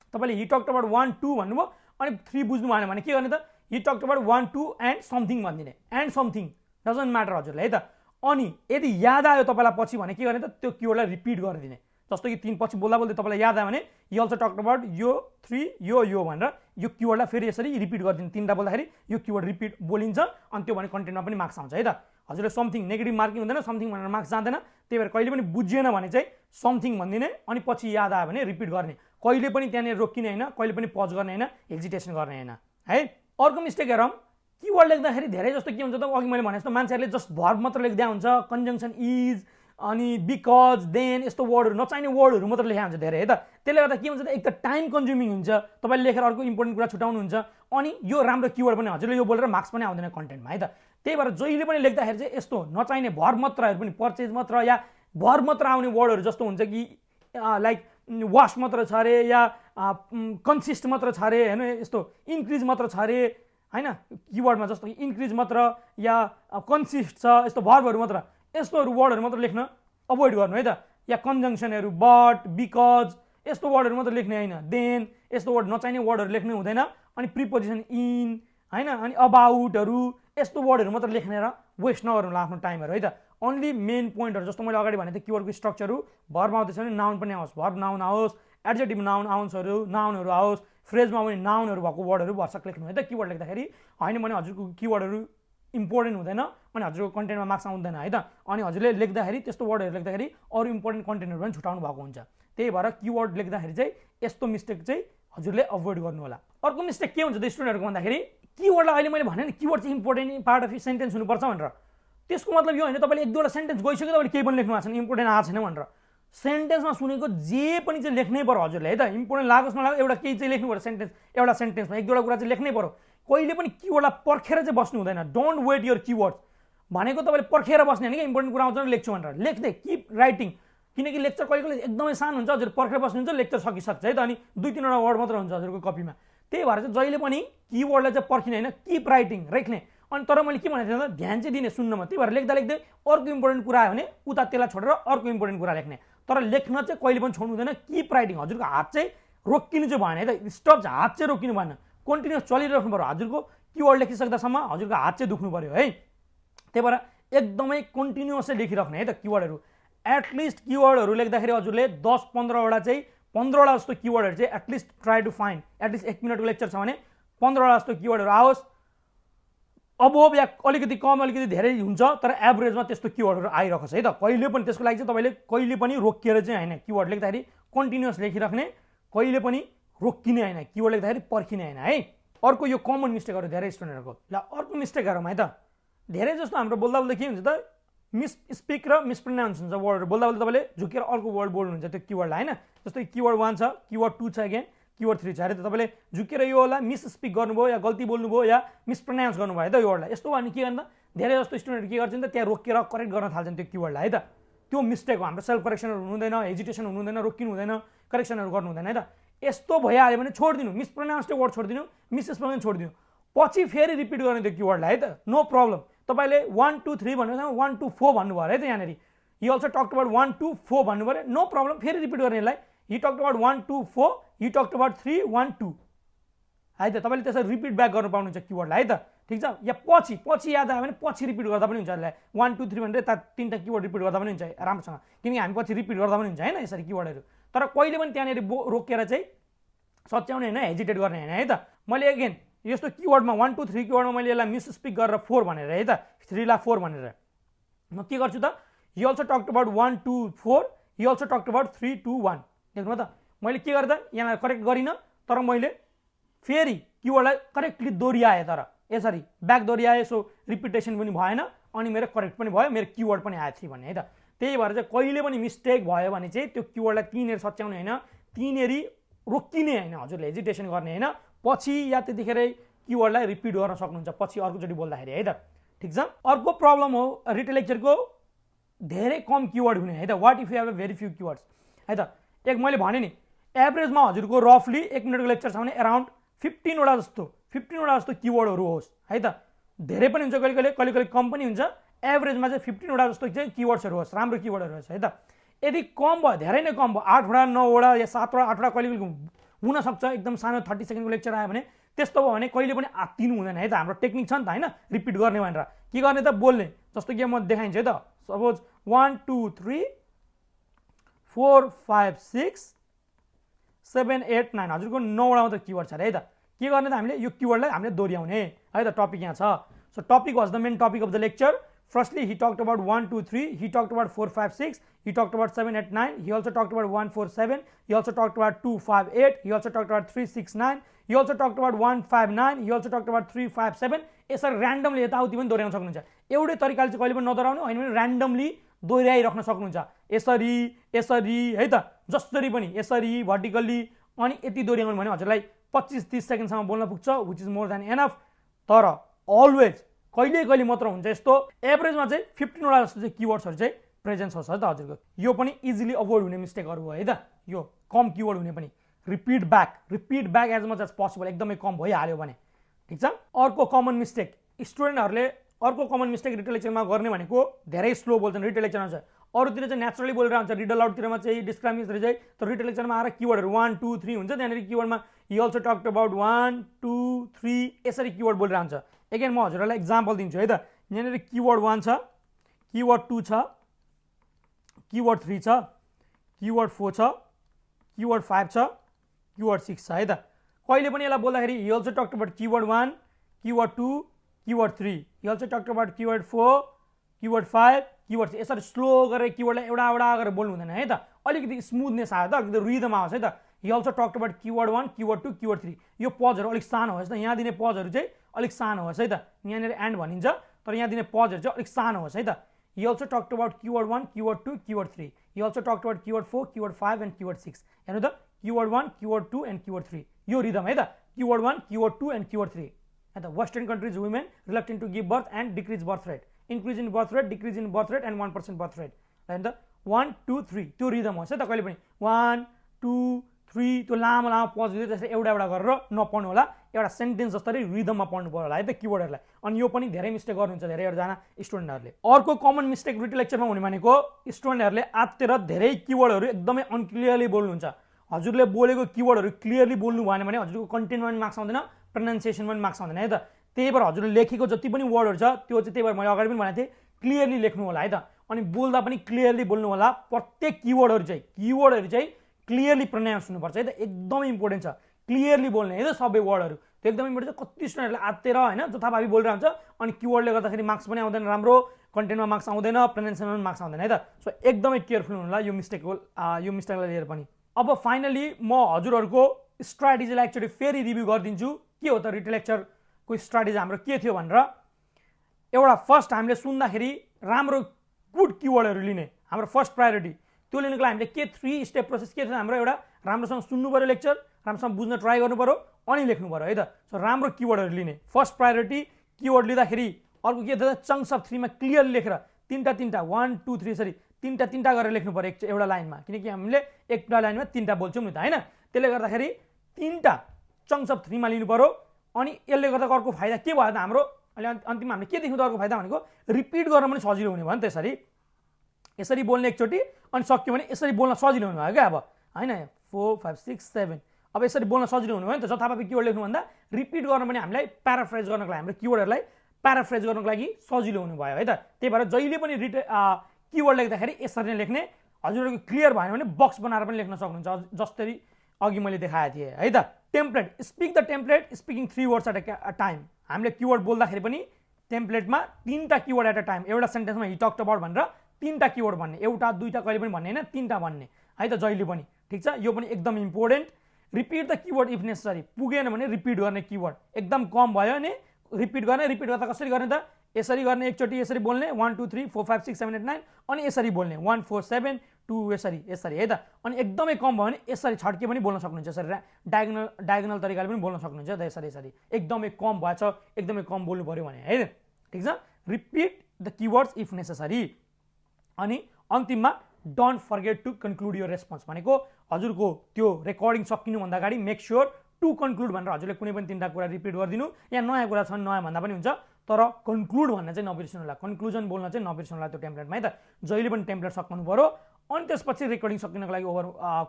तपाईँले हि टक्ड अबाउट 1 2 भन्नुभयो अनि 3 बुझ्नु भएन भने के गर्ने त he talked about 1 2 and something भनिदिने. एन्ड समथिङ डजन्ट म्याटर हजुरलाई है त. अनि यदि याद आयो तपाईँलाई पछि भने के गर्ने त त्यो किवर्डलाई रिपिट गरिदिने. जस्तो कि 3 पछि बोल्दा बोल्दै तपाईँलाई याद आयो भने हि अल्सो टक्ड अबाउट यो 3 यो भनेर यो किवर्डलाई फेरि यसरी रिपिट गरिदिने. 3टा बोल्दाखेरि यो किवर्ड रिपिट बोलिन्छ अनि त्यो भने कन्टेन्टमा पनि मार्क्स आउँछ है त. हजुरले समथिङ नेगेटिभ मार्किङ हुँदैन, समथिङ भनेर मार्क्स जाँदैन. त्यही भएर कहिले पनि बुझिएन भने चाहिँ समथिङ भनिदिने अनि पछि याद आयो भने रिपिट गर्ने. कहिले पनि त्यहाँनिर रोकिने होइन, कहिले पनि पज गर्ने होइन, हेजिटेसन गर्ने होइन है. अर्को मिस्टेक हेरौँ, किवर्ड लेख्दाखेरि धेरै जस्तो के हुन्छ त अघि मैले भने जस्तो मान्छेहरूले जस्ट भर्ब मात्र लेख्दै हुन्छ, कन्जङ्सन इज अनि बिकज देन यस्तो वर्डहरू नचाहिने वर्डहरू मात्र लेखा हुन्छ धेरै है त. त्यसले गर्दा के हुन्छ त एक त टाइम कन्ज्युमिङ हुन्छ, तपाईँले लेखेर अर्को इम्पोर्टेन्ट कुरा छुटाउनुहुन्छ. अनि यो राम्रो किवर्ड पनि हजुरले यो बोलेर मार्क्स पनि आउँदैन कन्टेन्टमा है त. त्यही भएर जहिले पनि लेख्दाखेरि चाहिँ यस्तो नचाहिने भर्ब मात्रहरू पनि पर्चेज मात्र या भर्ब मात्र आउने वर्डहरू जस्तो हुन्छ कि लाइक वास मात्र छ अरे या कन्सिस्ट मात्र छ अरे होइन, यस्तो इन्क्रिज मात्र छ अरे होइन किवर्डमा. जस्तो कि इन्क्रिज मात्र या कन्सिस्ट छ, यस्तो भर्बहरू मात्र यस्तोहरू वर्डहरू मात्र लेख्न अभोइड गर्नु है त. या कन्जङ्सनहरू बट बिकज यस्तो वर्डहरू मात्र लेख्ने होइन, देन यस्तो वर्ड नचाहिने वर्डहरू लेख्नु हुँदैन. अनि प्रिपोजिसन इन होइन अनि अबाउटहरू यस्तो वर्डहरू मात्र लेख्नेर वेस्ट नगर्नु होला आफ्नो टाइमहरू है त. ओन्ली मेन पोइन्टहरू जस्तो मैले अगाडि भनेको थिएँ किवर्डको स्ट्रक्चरहरू भर्ब आउँदैछ भने नाउन पनि आओस्, भर्ब नाउन आओस्, एडजेक्टिभ नाउन नाउनहरू आओस्, फ्रेजमा पनि नाउनहरू भएको वर्डहरू भर्सक लेख्नु है त किवर्ड लेख्दाखेरि. होइन भने हजुरको किवर्डहरू इम्पोर्टेन्ट हुँदैन अनि हजुरको कन्टेन्टमा मार्क्स आउँदैन है त. अनि हजुरले लेख्दाखेरि त्यस्तो वर्डहरू लेख्दाखेरि अरू इम्पोर्टेन्ट कन्टेन्टहरू पनि छुटाउनु भएको हुन्छ. त्यही भएर किवर्ड लेख्दाखेरि चाहिँ यस्तो मिस्टेक चाहिँ हजुरले अभोइड गर्नु होला. अर्को मिस्टेक के हुन्छ त स्टुडेन्टहरूको भन्दाखेरि किवर्डलाई अहिले मैले भने नि किवर्ड चाहिँ इम्पोर्टेन्ट पार्ट अफ सेन्टेन्स हुनुपर्छ भनेर. त्यसको मतलब यो होइन तपाईँले 1-2वटा सेन्टेन्स गइसक्यो तपाईँले केही पनि लेख्नु भएको छैन, इम्पोर्टेन्ट आएको छैन भनेर. सेन्टेन्समा सुनेको जे पनि चाहिँ लेख्नै पर्यो हजुरले है त. इम्पोर्टेन्ट लागोस् नलागोस् एउटा केही चाहिँ लेख्नु पर्यो सेन्टेन्स. एउटा सेन्टेन्समा 1-2वटा कुरा चाहिँ लेख्नै पर्यो. कहिले पनि किवर्डलाई पर्खेर चाहिँ बस्नु हुँदैन. डोन्ट वेट योर किवर्ड भनेको तपाईँले पर्खेर बस्ने होइन कि इम्पोर्टेन्ट कुरा आउँछ भने लेख्छु भनेर. लेख्दै किप राइटिङ. किनकि लेक्चर कहिले कहिले एकदमै सानो हुन्छ, हजुर पर्खेर बस्नुहुन्छ लेक्चर सकिसक्छ है त. अनि 2-3वटा वर्ड मात्र हुन्छ हजुरको कपीमा. त्यही भएर चाहिँ जहिले पनि किवर्डलाई चाहिँ पर्खिने होइन, किप राइटिङ लेख्ने. अनि तर मैले के भनेको थिएँ त ध्यान चाहिँ दिने सुन्नमा. त्यही भएर लेख्दा लेख्दै अर्को इम्पोर्टेन्ट कुरा आयो भने उता त्यसलाई छोडेर अर्को इम्पोर्टेन्ट कुरा लेख्ने. तर लेख्न चाहिँ कहिले पनि छोड्नु हुँदैन, किप राइटिङ. हजुरको हात चाहिँ रोकिनु चाहिँ भएन है त, स्टप हात चाहिँ रोकिनु भएन. कन्टिन्युअस चलिराख्नु पर्यो हजुरको किवर्ड लेखिसक्दासम्म हजुरको हात चाहिँ दुख्नु पर्यो है त्यही भएर एकदमै कन्टिन्युअसली लेखिराख्ने है त किवर्डहरू एटलिस्ट किवर्डहरू लेख्दाखेरि हजुरले 10-15वटा चाहिँ 15वटा जस्तो किवर्डहरू चाहिँ at least try to find at least 1 मिनटको लेक्चर छ भने 15वटा जस्तो किवर्डहरू आओस् अबोभ या अलिकति कम अलिकति धेरै हुन्छ तर एभरेजमा त्यस्तो किवर्डहरू आइरहेको छ है त कहिले पनि त्यसको लागि चाहिँ तपाईँले कहिले पनि रोकिएर चाहिँ होइन किवर्ड लेख्दाखेरि कन्टिन्युअस लेखिराख्ने कहिले पनि रोकिने होइन किवर्ड लेख्दाखेरि पर्खिने होइन है अर्को यो कमन मिस्टेकहरू धेरै स्टुडेन्टहरूको ल अर्को मिस्टेकहरूमा है त धेरै जस्तो हाम्रो बोल्दा बोल्दा के हुन्छ त मिस स्पिक र मिसप्रोनाउन्स हुन्छ वर्डहरू बोल्दा बोल्दा तपाईँले झुकेर अर्को वर्ड बोल्नुहुन्छ त्यो किवर्डलाई होइन जस्तै किवर्ड 1 छ किवर्ड 2 छ अगेन किवर्ड 3 छ अरे त तपाईँले झुकेर यो होला मिस स्पिक गर्नुभयो या गल्ती बोल्नुभयो या मिसप्रोनाउन्स गर्नुभयो है त यो वर्डलाई यस्तो भने के गर्दा धेरै जस्तो स्टुडेन्टहरू के गर्छन् त त्यहाँ रोकेर करेक्ट गर्न थाल्छन् त्यो किवर्डलाई है त त्यो मिस्टेक हो हाम्रो सेल्फ करेक्सनहरू हुनु हुँदैन हेजिटेसन हुनु हुँदैन रोकिनु हुँदैन करेक्सनहरू गर्नु हुँदैन है त यस्तो भइहाल्यो भने छोडिदिनु मिसप्रोनाउन्स त्यो वर्ड छोडिदिनु मिसस्पेलिङ छोडिदिनु पछि फेरि रिपिट गर्ने त्यो किवर्डलाई है त नो प्रब्लम तपाईँले 1 2 3 भन्नु 1 2 4 भन्नुभयो है त यहाँनिर हि अल्सो टक्ड अबाउट 1 2 4 भन्नु पर्यो नो प्रब्लम फेरि रिपिट गर्नेलाई he talked about 1 2 4 he talked about 3 1 2 है त तपाईँले त्यसरी रिपिट ब्याक गर्नु पाउनुहुन्छ किवर्डलाई है त ठिक छ या पछि याद आयो भने पछि रिपिट गर्दा पनि हुन्छ यसलाई 1 2 3 भनेर यता 3टा किवर्ड रिपिट गर्दा पनि हुन्छ राम्रोसँग किनकि हामी पछि रिपिट गर्दा पनि हुन्छ होइन यसरी किवर्डहरू तर कहिले पनि त्यहाँनिर रोकेर चाहिँ सच्याउने होइन हेजिटेट गर्ने होइन है त मैले अगेन यस्तो किवर्डमा 1 2 3 किवर्डमा मैले यसलाई मिस स्पिक गरेर 4 भनेर है त 3 ला 4 भनेर म के गर्छु त he also talked about 1 2 4 he also talked about 3 2 1 देख्नु त मैले के गर्दा यहाँलाई करेक्ट गरिनँ तर मैले फेरि किवर्डलाई करेक्टली दोहोऱ्याएँ तर यसरी ब्याक दोहोऱ्याएँ सो रिपिटेसन पनि भएन अनि मेरो करेक्ट पनि भयो मेरो किवर्ड पनि आयो 3 भन्ने है त त्यही भएर चाहिँ कहिले पनि मिस्टेक भयो भने चाहिँ त्यो किवर्डलाई तीनेर सच्याउने होइन तीनेरी रोकिने होइन हजुरले हेजिटेसन गर्ने होइन पछि या त्यतिखेरै किवर्डलाई रिपिट गर्न सक्नुहुन्छ पछि अर्कोचोटि बोल्दाखेरि है त ठिक छ अर्को प्रब्लम हो रिटेल लेक्चरको धेरै कम किवर्ड हुने है त what if you have a very few keywords है त एक मैले भने नि एभरेजमा हजुरको रफली 1 मिनटको लेक्चर छ भने अराउन्ड 15वटा जस्तो किवर्डहरू होस् है त धेरै पनि हुन्छ कहिले कम पनि हुन्छ एभरेजमा चाहिँ 15वटा जस्तो चाहिँ किवर्ड्सहरू होस् राम्रो किवर्डहरू होस् है त यदि कम भयो धेरै नै कम भयो 8वटा 9वटा या 7वटा 8वटा कहिले हुनसक्छ एकदम सानो 30 सेकेन्डको लेक्चर आयो भने त्यस्तो भयो भने कहिले पनि आत्तिनु हुँदैन है त हाम्रो टेक्निक छ नि त होइन रिपिट गर्ने भनेर के गर्ने त बोल्ने जस्तो कि म देखाइन्छु है त सपोज 1 2 3 4 5 6 7 8 9 हजुरको 9वटा मात्र किवर्ड छ अरे है त के गर्ने त हामीले यो किवर्डलाई हामीले दोहोऱ्याउने है त टपिक यहाँ छ so topic was the main topic of the lecture firstly he talked about 1 2 3 he talked about 4 5 6 he talked about 7 8 9 he also talked about 1 4 7 he also talked about 2 5 8 he also talked about 3 6 9 he also talked about 1 5 9 he also talked about 3 5 7 यसरी र्यान्डमली यताउति पनि दोहोऱ्याउन सक्नुहुन्छ एउटै तरिकाले चाहिँ कहिले पनि नदोहोऱ्याउनु होइन भने र्यान्डमली दोहोऱ्याइराख्न सक्नुहुन्छ यसरी यसरी है त जसरी पनि यसरी भर्टिकल्ली अनि यति दोहोऱ्याउनु भने हजुरलाई 25-30 सेकेन्डसम्म बोल्न पुग्छ which is more than enough तर अलवेज कहिले मात्र हुन्छ यस्तो एभरेजमा चाहिँ 15वटा जस्तो चाहिँ किवर्ड्सहरू चाहिँ प्रेजेन्स होस् है त हजुरको यो पनि इजिली अभोइड हुने मिस्टेकहरू हो है त यो कम किवर्ड हुने पनि repeat back as much as possible एकदमै कम भइहाल्यो भने ठिक छ अर्को कमन मिस्टेक स्टुडेन्टहरूले अर्को कमन मिस्टेक रिटेल लेक्चरमा गर्ने भनेको धेरै स्लो बोल्छन् रिटेल लेक्चरमा चाहिँ अरूतिर चाहिँ नेचुरली बोलेर हुन्छ रिडल आउटतिरमा चाहिँ डिस्क्राइमिङतिर चाहिँ तर रिटेल लेक्चरमा आएर किवर्डहरू 1 2 3 हुन्छ त्यहाँनिर किवर्डमा हि अल्सो टक्ड अबाउट 1 2 3 यसरी किवर्ड बोलेर हुन्छ अगेन म हजुरहरूलाई एक्जाम्पल दिन्छु है त यहाँनिर किवर्ड 1 छ किवर्ड 2 छ किवर्ड 3 छ किवर्ड 4 छ किवर्ड 5 छ किवर्ड 6 छ है त कहिले पनि यसलाई बोल्दाखेरि he also talked about keyword 1 keyword 2 keyword 3 he also talked about keyword 4 keyword 5 keyword 6 यसरी स्लो गरेर किवर्डलाई एउटा गरेर बोल्नु हुँदैन है त अलिकति स्मुथनेस आयो त अलिकति रिदम आओस् है त he also talked about keyword 1 keyword 2 keyword 3 यो पजहरू अलिक सानो होस् त यहाँ दिने पजहरू चाहिँ अलिक सानो होस् है त यहाँनिर एन्ड भनिन्छ तर यहाँ दिने पजहरू चाहिँ अलिक सानो होस् है त he also talked about keyword 1 keyword 2 keyword 3 he also talked about keyword 4 keyword 5 and keyword 6 हेर्नु त किवर्ड 1 किवर्ड 2 एन्ड किवर्ड 3 यो रिदम है त किवर्ड 1 किवर्ड 2 एन्ड किवर्ड 3 है त western countries women reluctant to give birth and decrease birth rate increase in birth rate decrease in birth rate and 1% birth rate and the 1 2 3 त्यो rhythm होस् है त कहिले पनि 1 2 3 त्यो लामो पज दिँदै त्यसरी एउटा गरेर नपढ्नु होला एउटा सेन्टेन्स जस्तै रिदममा पढ्नु पर्यो होला है त किवर्डहरूलाई अनि यो पनि धेरै मिस्टेक गर्नुहुन्छ धेरैजना स्टुडेन्टहरूले अर्को कमन मिस्टेक रिटेल लेक्चरमा हुने भनेको स्टुडेन्टहरूले आत्तेर धेरै किवर्डहरू एकदमै अनक्लियरली बोल्नुहुन्छ हजुरले बोलेको किवर्डहरू क्लियरली बोल्नु भएन भने हजुरको कन्टेन्टमा पनि मार्क्स आउँदैन प्रोनाउन्सिएसन पनि मार्क्स आउँदैन है त। त्यही भएर हजुरले लेखेको जति पनि वर्डहरू छ त्यो चाहिँ त्यही भएर मैले अगाडि पनि भनेको थिएँ क्लियरली लेख्नु होला है त। अनि बोल्दा पनि क्लियरली बोल्नु होला। प्रत्येक किवर्डहरू चाहिँ क्लियरली प्रोनाउन्स हुनुपर्छ है त, एकदमै इम्पोर्टेन्ट छ क्लियरली बोल्ने है त सबै वर्डहरू। त्यो एकदमै इम्पोर्टेन्ट छ। कति स्टुडेन्टहरूले आत्तेर होइन जथाभावी बोलिरहेको हुन्छ अनि किवर्डले गर्दाखेरि मार्क्स पनि आउँदैन राम्रो, कन्टेन्टमा मार्क्स आउँदैन, प्रोनाउन्सिएसनमा पनि मार्क्स आउँदैन है त। सो एकदमै केयरफुल हुनु होला यो मिस्टेकलाई लिएर पनि। अब फाइनली म हजुरहरूको स्ट्राटेजीलाई एक्चुअली फेरि रिभ्यू गरिदिन्छु। के हो त रिटेल लेक्चरको स्ट्राटेजी हाम्रो के थियो भनेर। एउटा फर्स्ट हामीले सुन्दाखेरि राम्रो गुड किवर्डहरू लिने हाम्रो फर्स्ट प्रायोरिटी। त्यो लिनुको लागि हामीले के 3 स्टेप प्रोसेस के थियो हाम्रो। एउटा राम्रोसँग सुन्नु पऱ्यो लेक्चर, राम्रोसँग बुझ्न ट्राई गर्नु पऱ्यो अनि लेख्नु पऱ्यो है त। सो राम्रो किवर्डहरू लिने फर्स्ट प्रायोरिटी। किवर्ड लिँदाखेरि अर्को के थियो त चङ्क्स अफ 3 मा क्लियरली लेखेर तिनवटा 1 2 3 यसरी तिनवटा गरेर लेख्नु पऱ्यो एउटा लाइनमा, किनकि हामीले एउटा लाइनमा तिनवटा बोल्छौँ नि त होइन। त्यसले गर्दाखेरि तिनवटा चङ्क्स अफ 3 मा लिनु पऱ्यो। अनि यसले गर्दा अर्को फाइदा के भयो त हाम्रो, अहिले अन्तिममा हामीले के देख्नु त अर्को फाइदा भनेको रिपिट गर्न पनि सजिलो हुने भयो नि त। यसरी बोल्ने एकचोटि अनि सक्यो भने यसरी बोल्न सजिलो हुने भयो क्या अब होइन। 4 5 6 7 अब यसरी बोल्न सजिलो हुने भयो नि त। जथाभावी किवर्ड लेख्नुभन्दा रिपिट गर्न पनि हामीलाई प्याराफ्रेज गर्नको लागि हाम्रो किवर्डहरूलाई प्याराफ्रेज गर्नको लागि सजिलो हुने भयो है त। त्यही भएर जहिले पनि किवर्ड लेख्दाखेरि यसरी नै लेख्ने। हजुरहरूको क्लियर भएन भने बक्स बनाएर पनि लेख्न सक्नुहुन्छ जसरी अघि मैले देखाएको थिएँ है त। Template, speak the template speaking 3 words at a time. हामीले किवर्ड बोल्दाखेरि पनि टेम्प्लेटमा 3टा किवर्ड एट अ टाइम, एउटा सेन्टेन्समा हि टक्ड अबाउट भनेर 3टा किवर्ड भन्ने, एउटा 2टा कहिले पनि भन्ने होइन 3टा भन्ने है त जहिले पनि। ठिक छ, यो पनि एकदम important. Repeat the keyword if necessary, पुगेन भने रिपिट गर्ने किवर्ड एकदम कम भयो भने रिपिट गर्दा कसरी गर्ने त यसरी गर्ने एकचोटि यसरी बोल्ने 1 2 3 4 5 6 7 8 9 अनि यसरी बोल्ने 1 4 7 2 यसरी है त। अनि एकदमै कम भयो भने यसरी छड्के पनि बोल्न सक्नुहुन्छ, यसरी डायगोनल तरिकाले पनि बोल्न सक्नुहुन्छ त यसरी। एकदमै कम भएछ, एकदमै कम बोल्नु पऱ्यो भने है। ठिक छ, repeat the keywords if necessary. अनि अन्तिममा don't forget to conclude your response भनेको हजुरको त्यो रेकर्डिङ सकिनुभन्दा अगाडि मेक स्योर टु कन्क्लुड भनेर हजुरले कुनै पनि 3टा कुरा रिपिट गरिदिनु। यहाँ नयाँ कुरा छन् नयाँ भन्दा पनि हुन्छ, तर कन्क्लुड भन्न चाहिँ नबिर्सिनु होला, कन्क्लुजन बोल्न चाहिँ नबिर्सिनु होला त्यो टेम्प्लेटमा है त। जहिले पनि टेम्प्लेट सक्नु पऱ्यो। अनि त्यसपछि रेकर्डिङ सकिनको लागि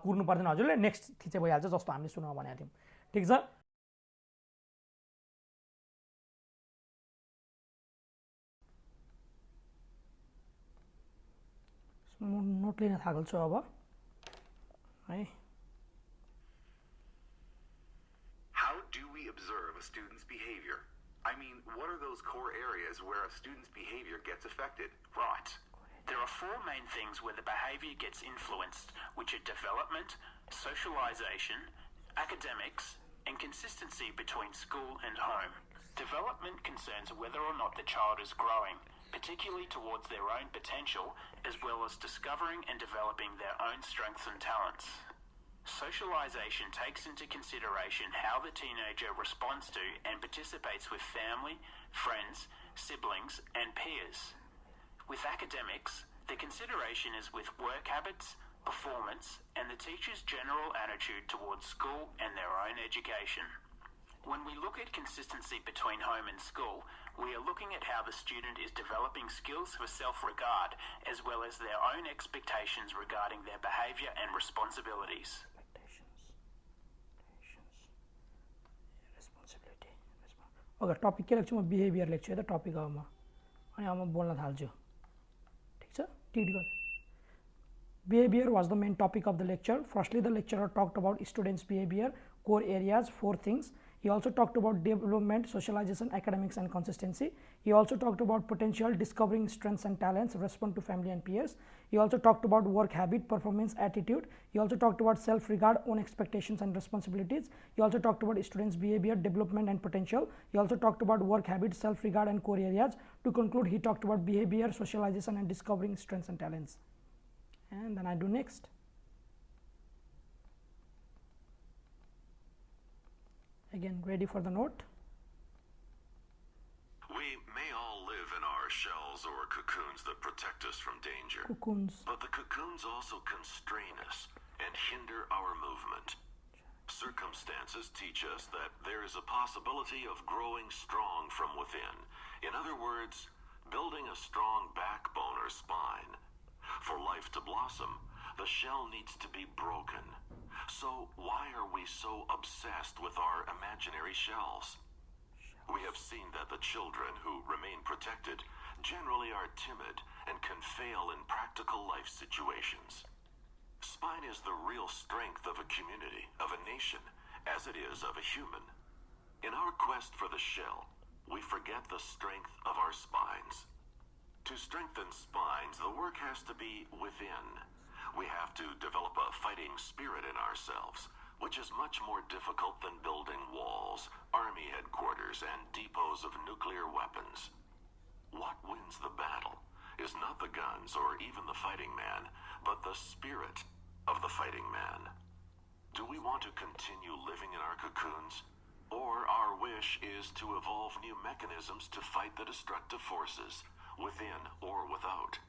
कुर्नु पर्दैन हजुरले, नेक्स्ट थिचै भइहाल्छ जस्तो हामीले सुनाउँ भनेको थियौँ। ठिक छ, नोट लिन थाल्छु अब है। How do we observe a student's behavior? I mean, what are those core areas where a student's behavior gets affected? Right. There are 4 main things where the behavior gets influenced, which are development, socialization, academics, and consistency between school and home. Development concerns whether or not the child is growing, particularly towards their own potential, as well as discovering and developing their own strengths and talents. Socialization takes into consideration how the teenager responds to and participates with family, friends, siblings, and peers. With academics, the consideration is with work habits, performance, and the teacher's general attitude towards school and their own education. When we look at consistency between home and school, we are looking at how the student is developing skills for self-regard, as well as their own expectations regarding their behavior and responsibilities. Okay, topic के लेख्छु म behaviour लेख्छु है त topic अब म। अनि अब म बोल्न थाल्छु। ठिक छ, टिक गर। Behavior was the main topic of the lecture. Firstly, the lecturer talked about students' behavior, core areas, 4 things. He also talked about development, socialization, academics, and consistency. He also talked about potential, discovering strengths and talents, respond to family and peers. He also talked about work habit, performance, attitude. He also talked about self-regard, own expectations and responsibilities. He also talked about students' behavior, development, and potential. He also talked about work habit, self-regard, and core areas. To conclude, he talked about behavior, socialization, and discovering strengths and talents. And then I do next. Again, ready for the note. We may all live in our shells or cocoons that protect us from danger. Cocoons. But the cocoons also constrain us and hinder our movement. Circumstances teach us that there is a possibility of growing strong from within. In other words, building a strong backbone or spine. For life to blossom, the shell needs to be broken. So why are we so obsessed with our imaginary shells? We have seen that the children who remain protected generally are timid and can fail in practical life situations. Spine is the real strength of a community, of a nation, as it is of a human. In our quest for the shell, we forget the strength of our spines. To strengthen spines, the work has to be within. We have to develop a fighting spirit in ourselves, which is much more difficult than building walls, army headquarters, and depots of nuclear weapons. What wins the battle is not the guns or even the fighting man, but the spirit of the fighting man. Do we want to continue living in our cocoons? Or our wish is to evolve new mechanisms to fight the destructive forces, within or without?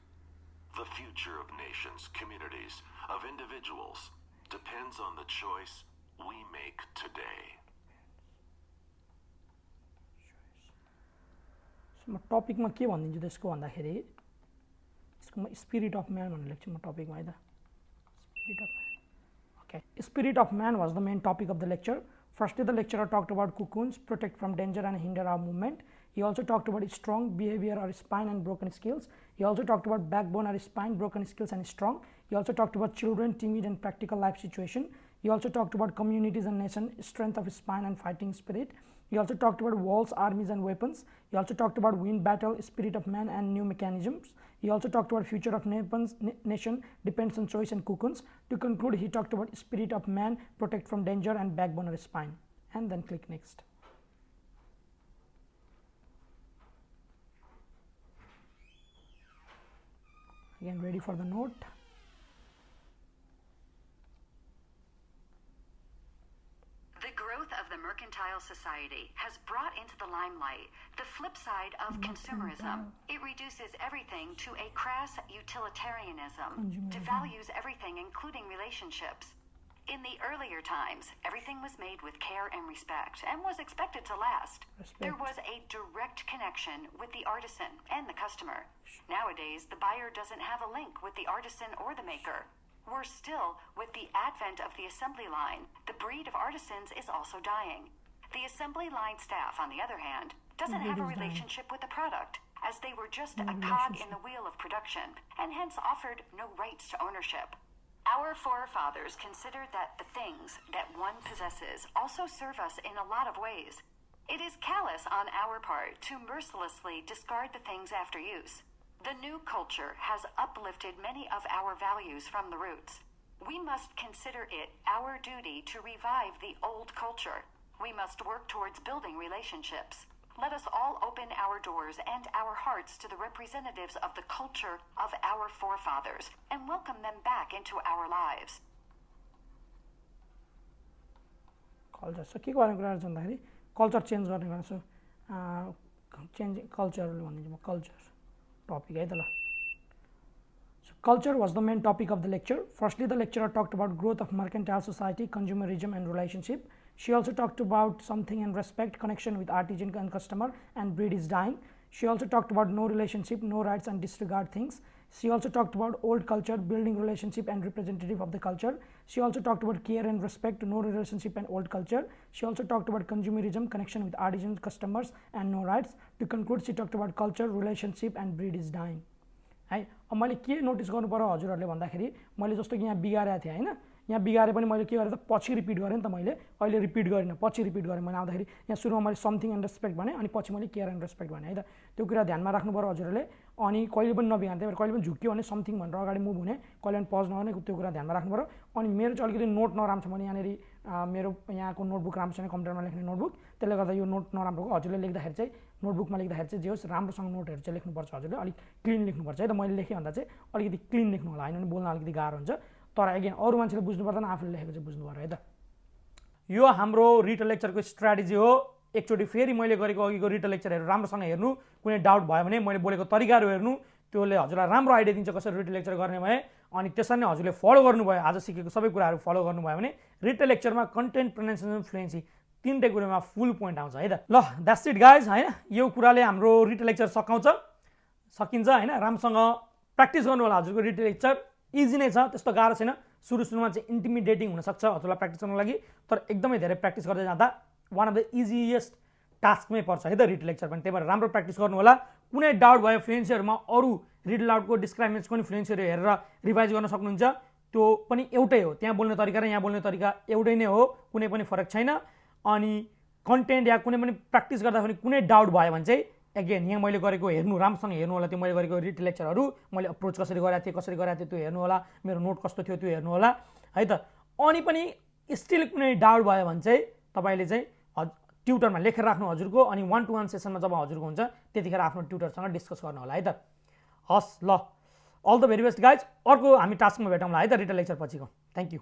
The future of nations, communities, of individuals depends on the choice we make today. म टपिकमा के भनिदिन्छु त्यसको भन्दाखेरि यसको म spirit of man भनेर लेख्छु म टपिकमा है त spirit of man okay spirit of man was the main topic of the lecture Firstly, the lecturer talked about cocoons, protect from danger and hinder our movement. He also talked about strong behavior or spine and broken skills. He also talked about backbone or spine, broken skills and strong. He also talked about children, timid and practical life situation. He also talked about communities and nation, strength of spine and fighting spirit. He also talked about walls, armies and weapons. He also talked about win battle, spirit of man and new mechanisms. He also talked about future of nation depends on choice and cocoons. To conclude, he talked about spirit of man, protect from danger and backbone or spine. And then click next. Again, ready for the note. The growth of the mercantile society has brought into the limelight the flip side of consumerism. It reduces everything to a crass utilitarianism, devalues everything, including relationships. In the earlier times, everything was made with care and respect and was expected to last. There was a direct connection with the artisan and the customer. Nowadays, the buyer doesn't have a link with the artisan or the maker. Worse still, with the advent of the assembly line, the breed of artisans is also dying. The assembly line staff, on the other hand, doesn't have a relationship with the product, as they were just a cog in the wheel of production, and hence offered no rights to ownership. Our forefathers considered that the things that one possesses also serve us in a lot of ways. It is callous on our part to mercilessly discard the things after use. The new culture has uplifted many of our values from the roots. We must consider it our duty to revive the old culture. We must work towards building relationships. Let us all open our doors and our hearts to the representatives of the culture of our forefathers and welcome them back into our lives. Culture. So, के गर्ने कुरा भन्दाखेरि culture change गर्ने कुरा छ change culture भनिदिन्छु म culture topic है त ल So, culture was the main topic of the lecture. Firstly, the lecturer talked about growth of mercantile society, consumerism and relationship. She also talked about something and respect, connection with artisan and customer, and breed is dying. She also talked about no relationship, no rights and disregard things. She also talked about old culture, building relationship and representative of the culture. She also talked about care and respect, no relationship and old culture. She also talked about consumerism, connection with artisans, customers and no rights. To conclude, she talked about culture, relationship and breed is dying. है अब मैले के notice गर्नु पर्यो हजुरहरूले भन्दाखेरि मैले जस्तो कि यहाँ बिगारेको थिएँ हैन यहाँ बिगारे पनि मैले के गरेँ त पछि रिपिट गरेँ नि त मैले अहिले रिपिट गरिन पछि रिपिट गरेँ मैले आउँदाखेरि यहाँ सुरुमा मैले समथिङ एन्ड रेस्पेक्ट भने अनि पछि मैले केयर एन्ड रेस्पेक्ट भने है त त्यो कुरा ध्यानमा राख्नु पर्यो हजुरहरूले अनि कहिले पनि नबिगार्ने त्यही भएर कहिले पनि झुक्यो भने समथिङ भनेर अगाडि मुभ हुने कहिले पनि पज नगर्ने त्यो कुरा ध्यानमा राख्नु पर्यो अनि मेरो चाहिँ अलिकति नोट नराम्रो छ मैले यहाँनिर मेरो यहाँको नोटबुक राम्रो छैन कम्प्युटरमा लेख्ने नोटबुक त्यसले गर्दा यो नोट नराम्रो हो हजुरले लेख्दाखेरि चाहिँ नोटबुकमा लेख्दाखेरि चाहिँ जे होस् राम्रोसँग नोटहरू चाहिँ लेख्नुपर्छ हजुरले अलिक क्लिन लेख्नुपर्छ है त मैले लेखेँ भन्दा चाहिँ अलिकति क्लिन लेख्नु होला हैन भने बोल्न अलिकति गाह्रो हुन्छ तर अगेन अरू मान्छेले बुझ्नु पर्दैन आफूले लेखेको चाहिँ बुझ्नु पर्यो है त यो हाम्रो रिटल लेक्चरको स्ट्र्याटेजी हो एकचोटि फेरि मैले गरेको अघिको रिटल लेक्चरहरू राम्रोसँग हेर्नु कुनै डाउट भयो भने मैले बोलेको तरिकाहरू हेर्नु त्यसले हजुरलाई राम्रो आइडिया दिन्छ कसरी रिटल लेक्चर गर्ने भए अनि त्यसरी नै हजुरले फलो गर्नुभयो आज सिकेको सबै कुराहरू फलो गर्नुभयो भने रिटल लेक्चरमा कन्टेन्ट प्रोनाउन्सिएसन फ्लुएन्सी तीनटै कुरामा फुल पोइन्ट आउँछ है त ल द्याट्स इट गाइज हैन यो कुराले हाम्रो रिटल लेक्चर सकिन्छ हैन राम्रोसँग प्र्याक्टिस गर्नु होला हजुरको रिटल लेक्चर इजी नै छ त्यस्तो गाह्रो छैन सुरुमा चाहिँ इन्टिमिडेटिङ हुनसक्छ हजुरलाई प्र्याक्टिस गर्नको लागि, तर एकदमै धेरै प्र्याक्टिस गर्दै जाँदा वान अफ द इजिएस्ट टास्कमै पर्छ है त रिड लेक्चर पनि। त्यही भएर राम्रो प्र्याक्टिस गर्नु होला। कुनै डाउट भयो फ्लुएन्सीहरूमा अरू रिड लाउडको डिस्क्राइबमेन्ट्सको पनि फ्लुएन्सीहरू हेरेर रिभाइज गर्न सक्नुहुन्छ। त्यो पनि एउटै हो, त्यहाँ बोल्ने तरिका र यहाँ बोल्ने तरिका एउटै नै हो, कुनै पनि फरक छैन। अनि कन्टेन्ट या कुनै पनि प्र्याक्टिस गर्दाखेरि कुनै डाउट भयो भने चाहिँ अगेन यहाँ मैले गरेको हेर्नु, राम्रोसँग हेर्नु होला। त्यो मैले गरेको रिड लेक्चरहरू मैले अप्रोच कसरी गरेको थिएँ त्यो हेर्नु होला, मेरो नोट कस्तो थियो त्यो हेर्नु होला है त। अनि पनि स्टिल कुनै डाउट भयो भने चाहिँ तपाईँले चाहिँ ट्युटरमा लेखेर राख्नु हजुरको, अनि 1-to-1 सेसनमा जब हजुरको हुन्छ त्यतिखेर आफ्नो ट्युटरसँग डिस्कस गर्नु होला है त। हस् ल, all the very best guys. अर्को हामी टास्कमा भेटौँला है त रिटन लेक्चर पछिको। Thank you.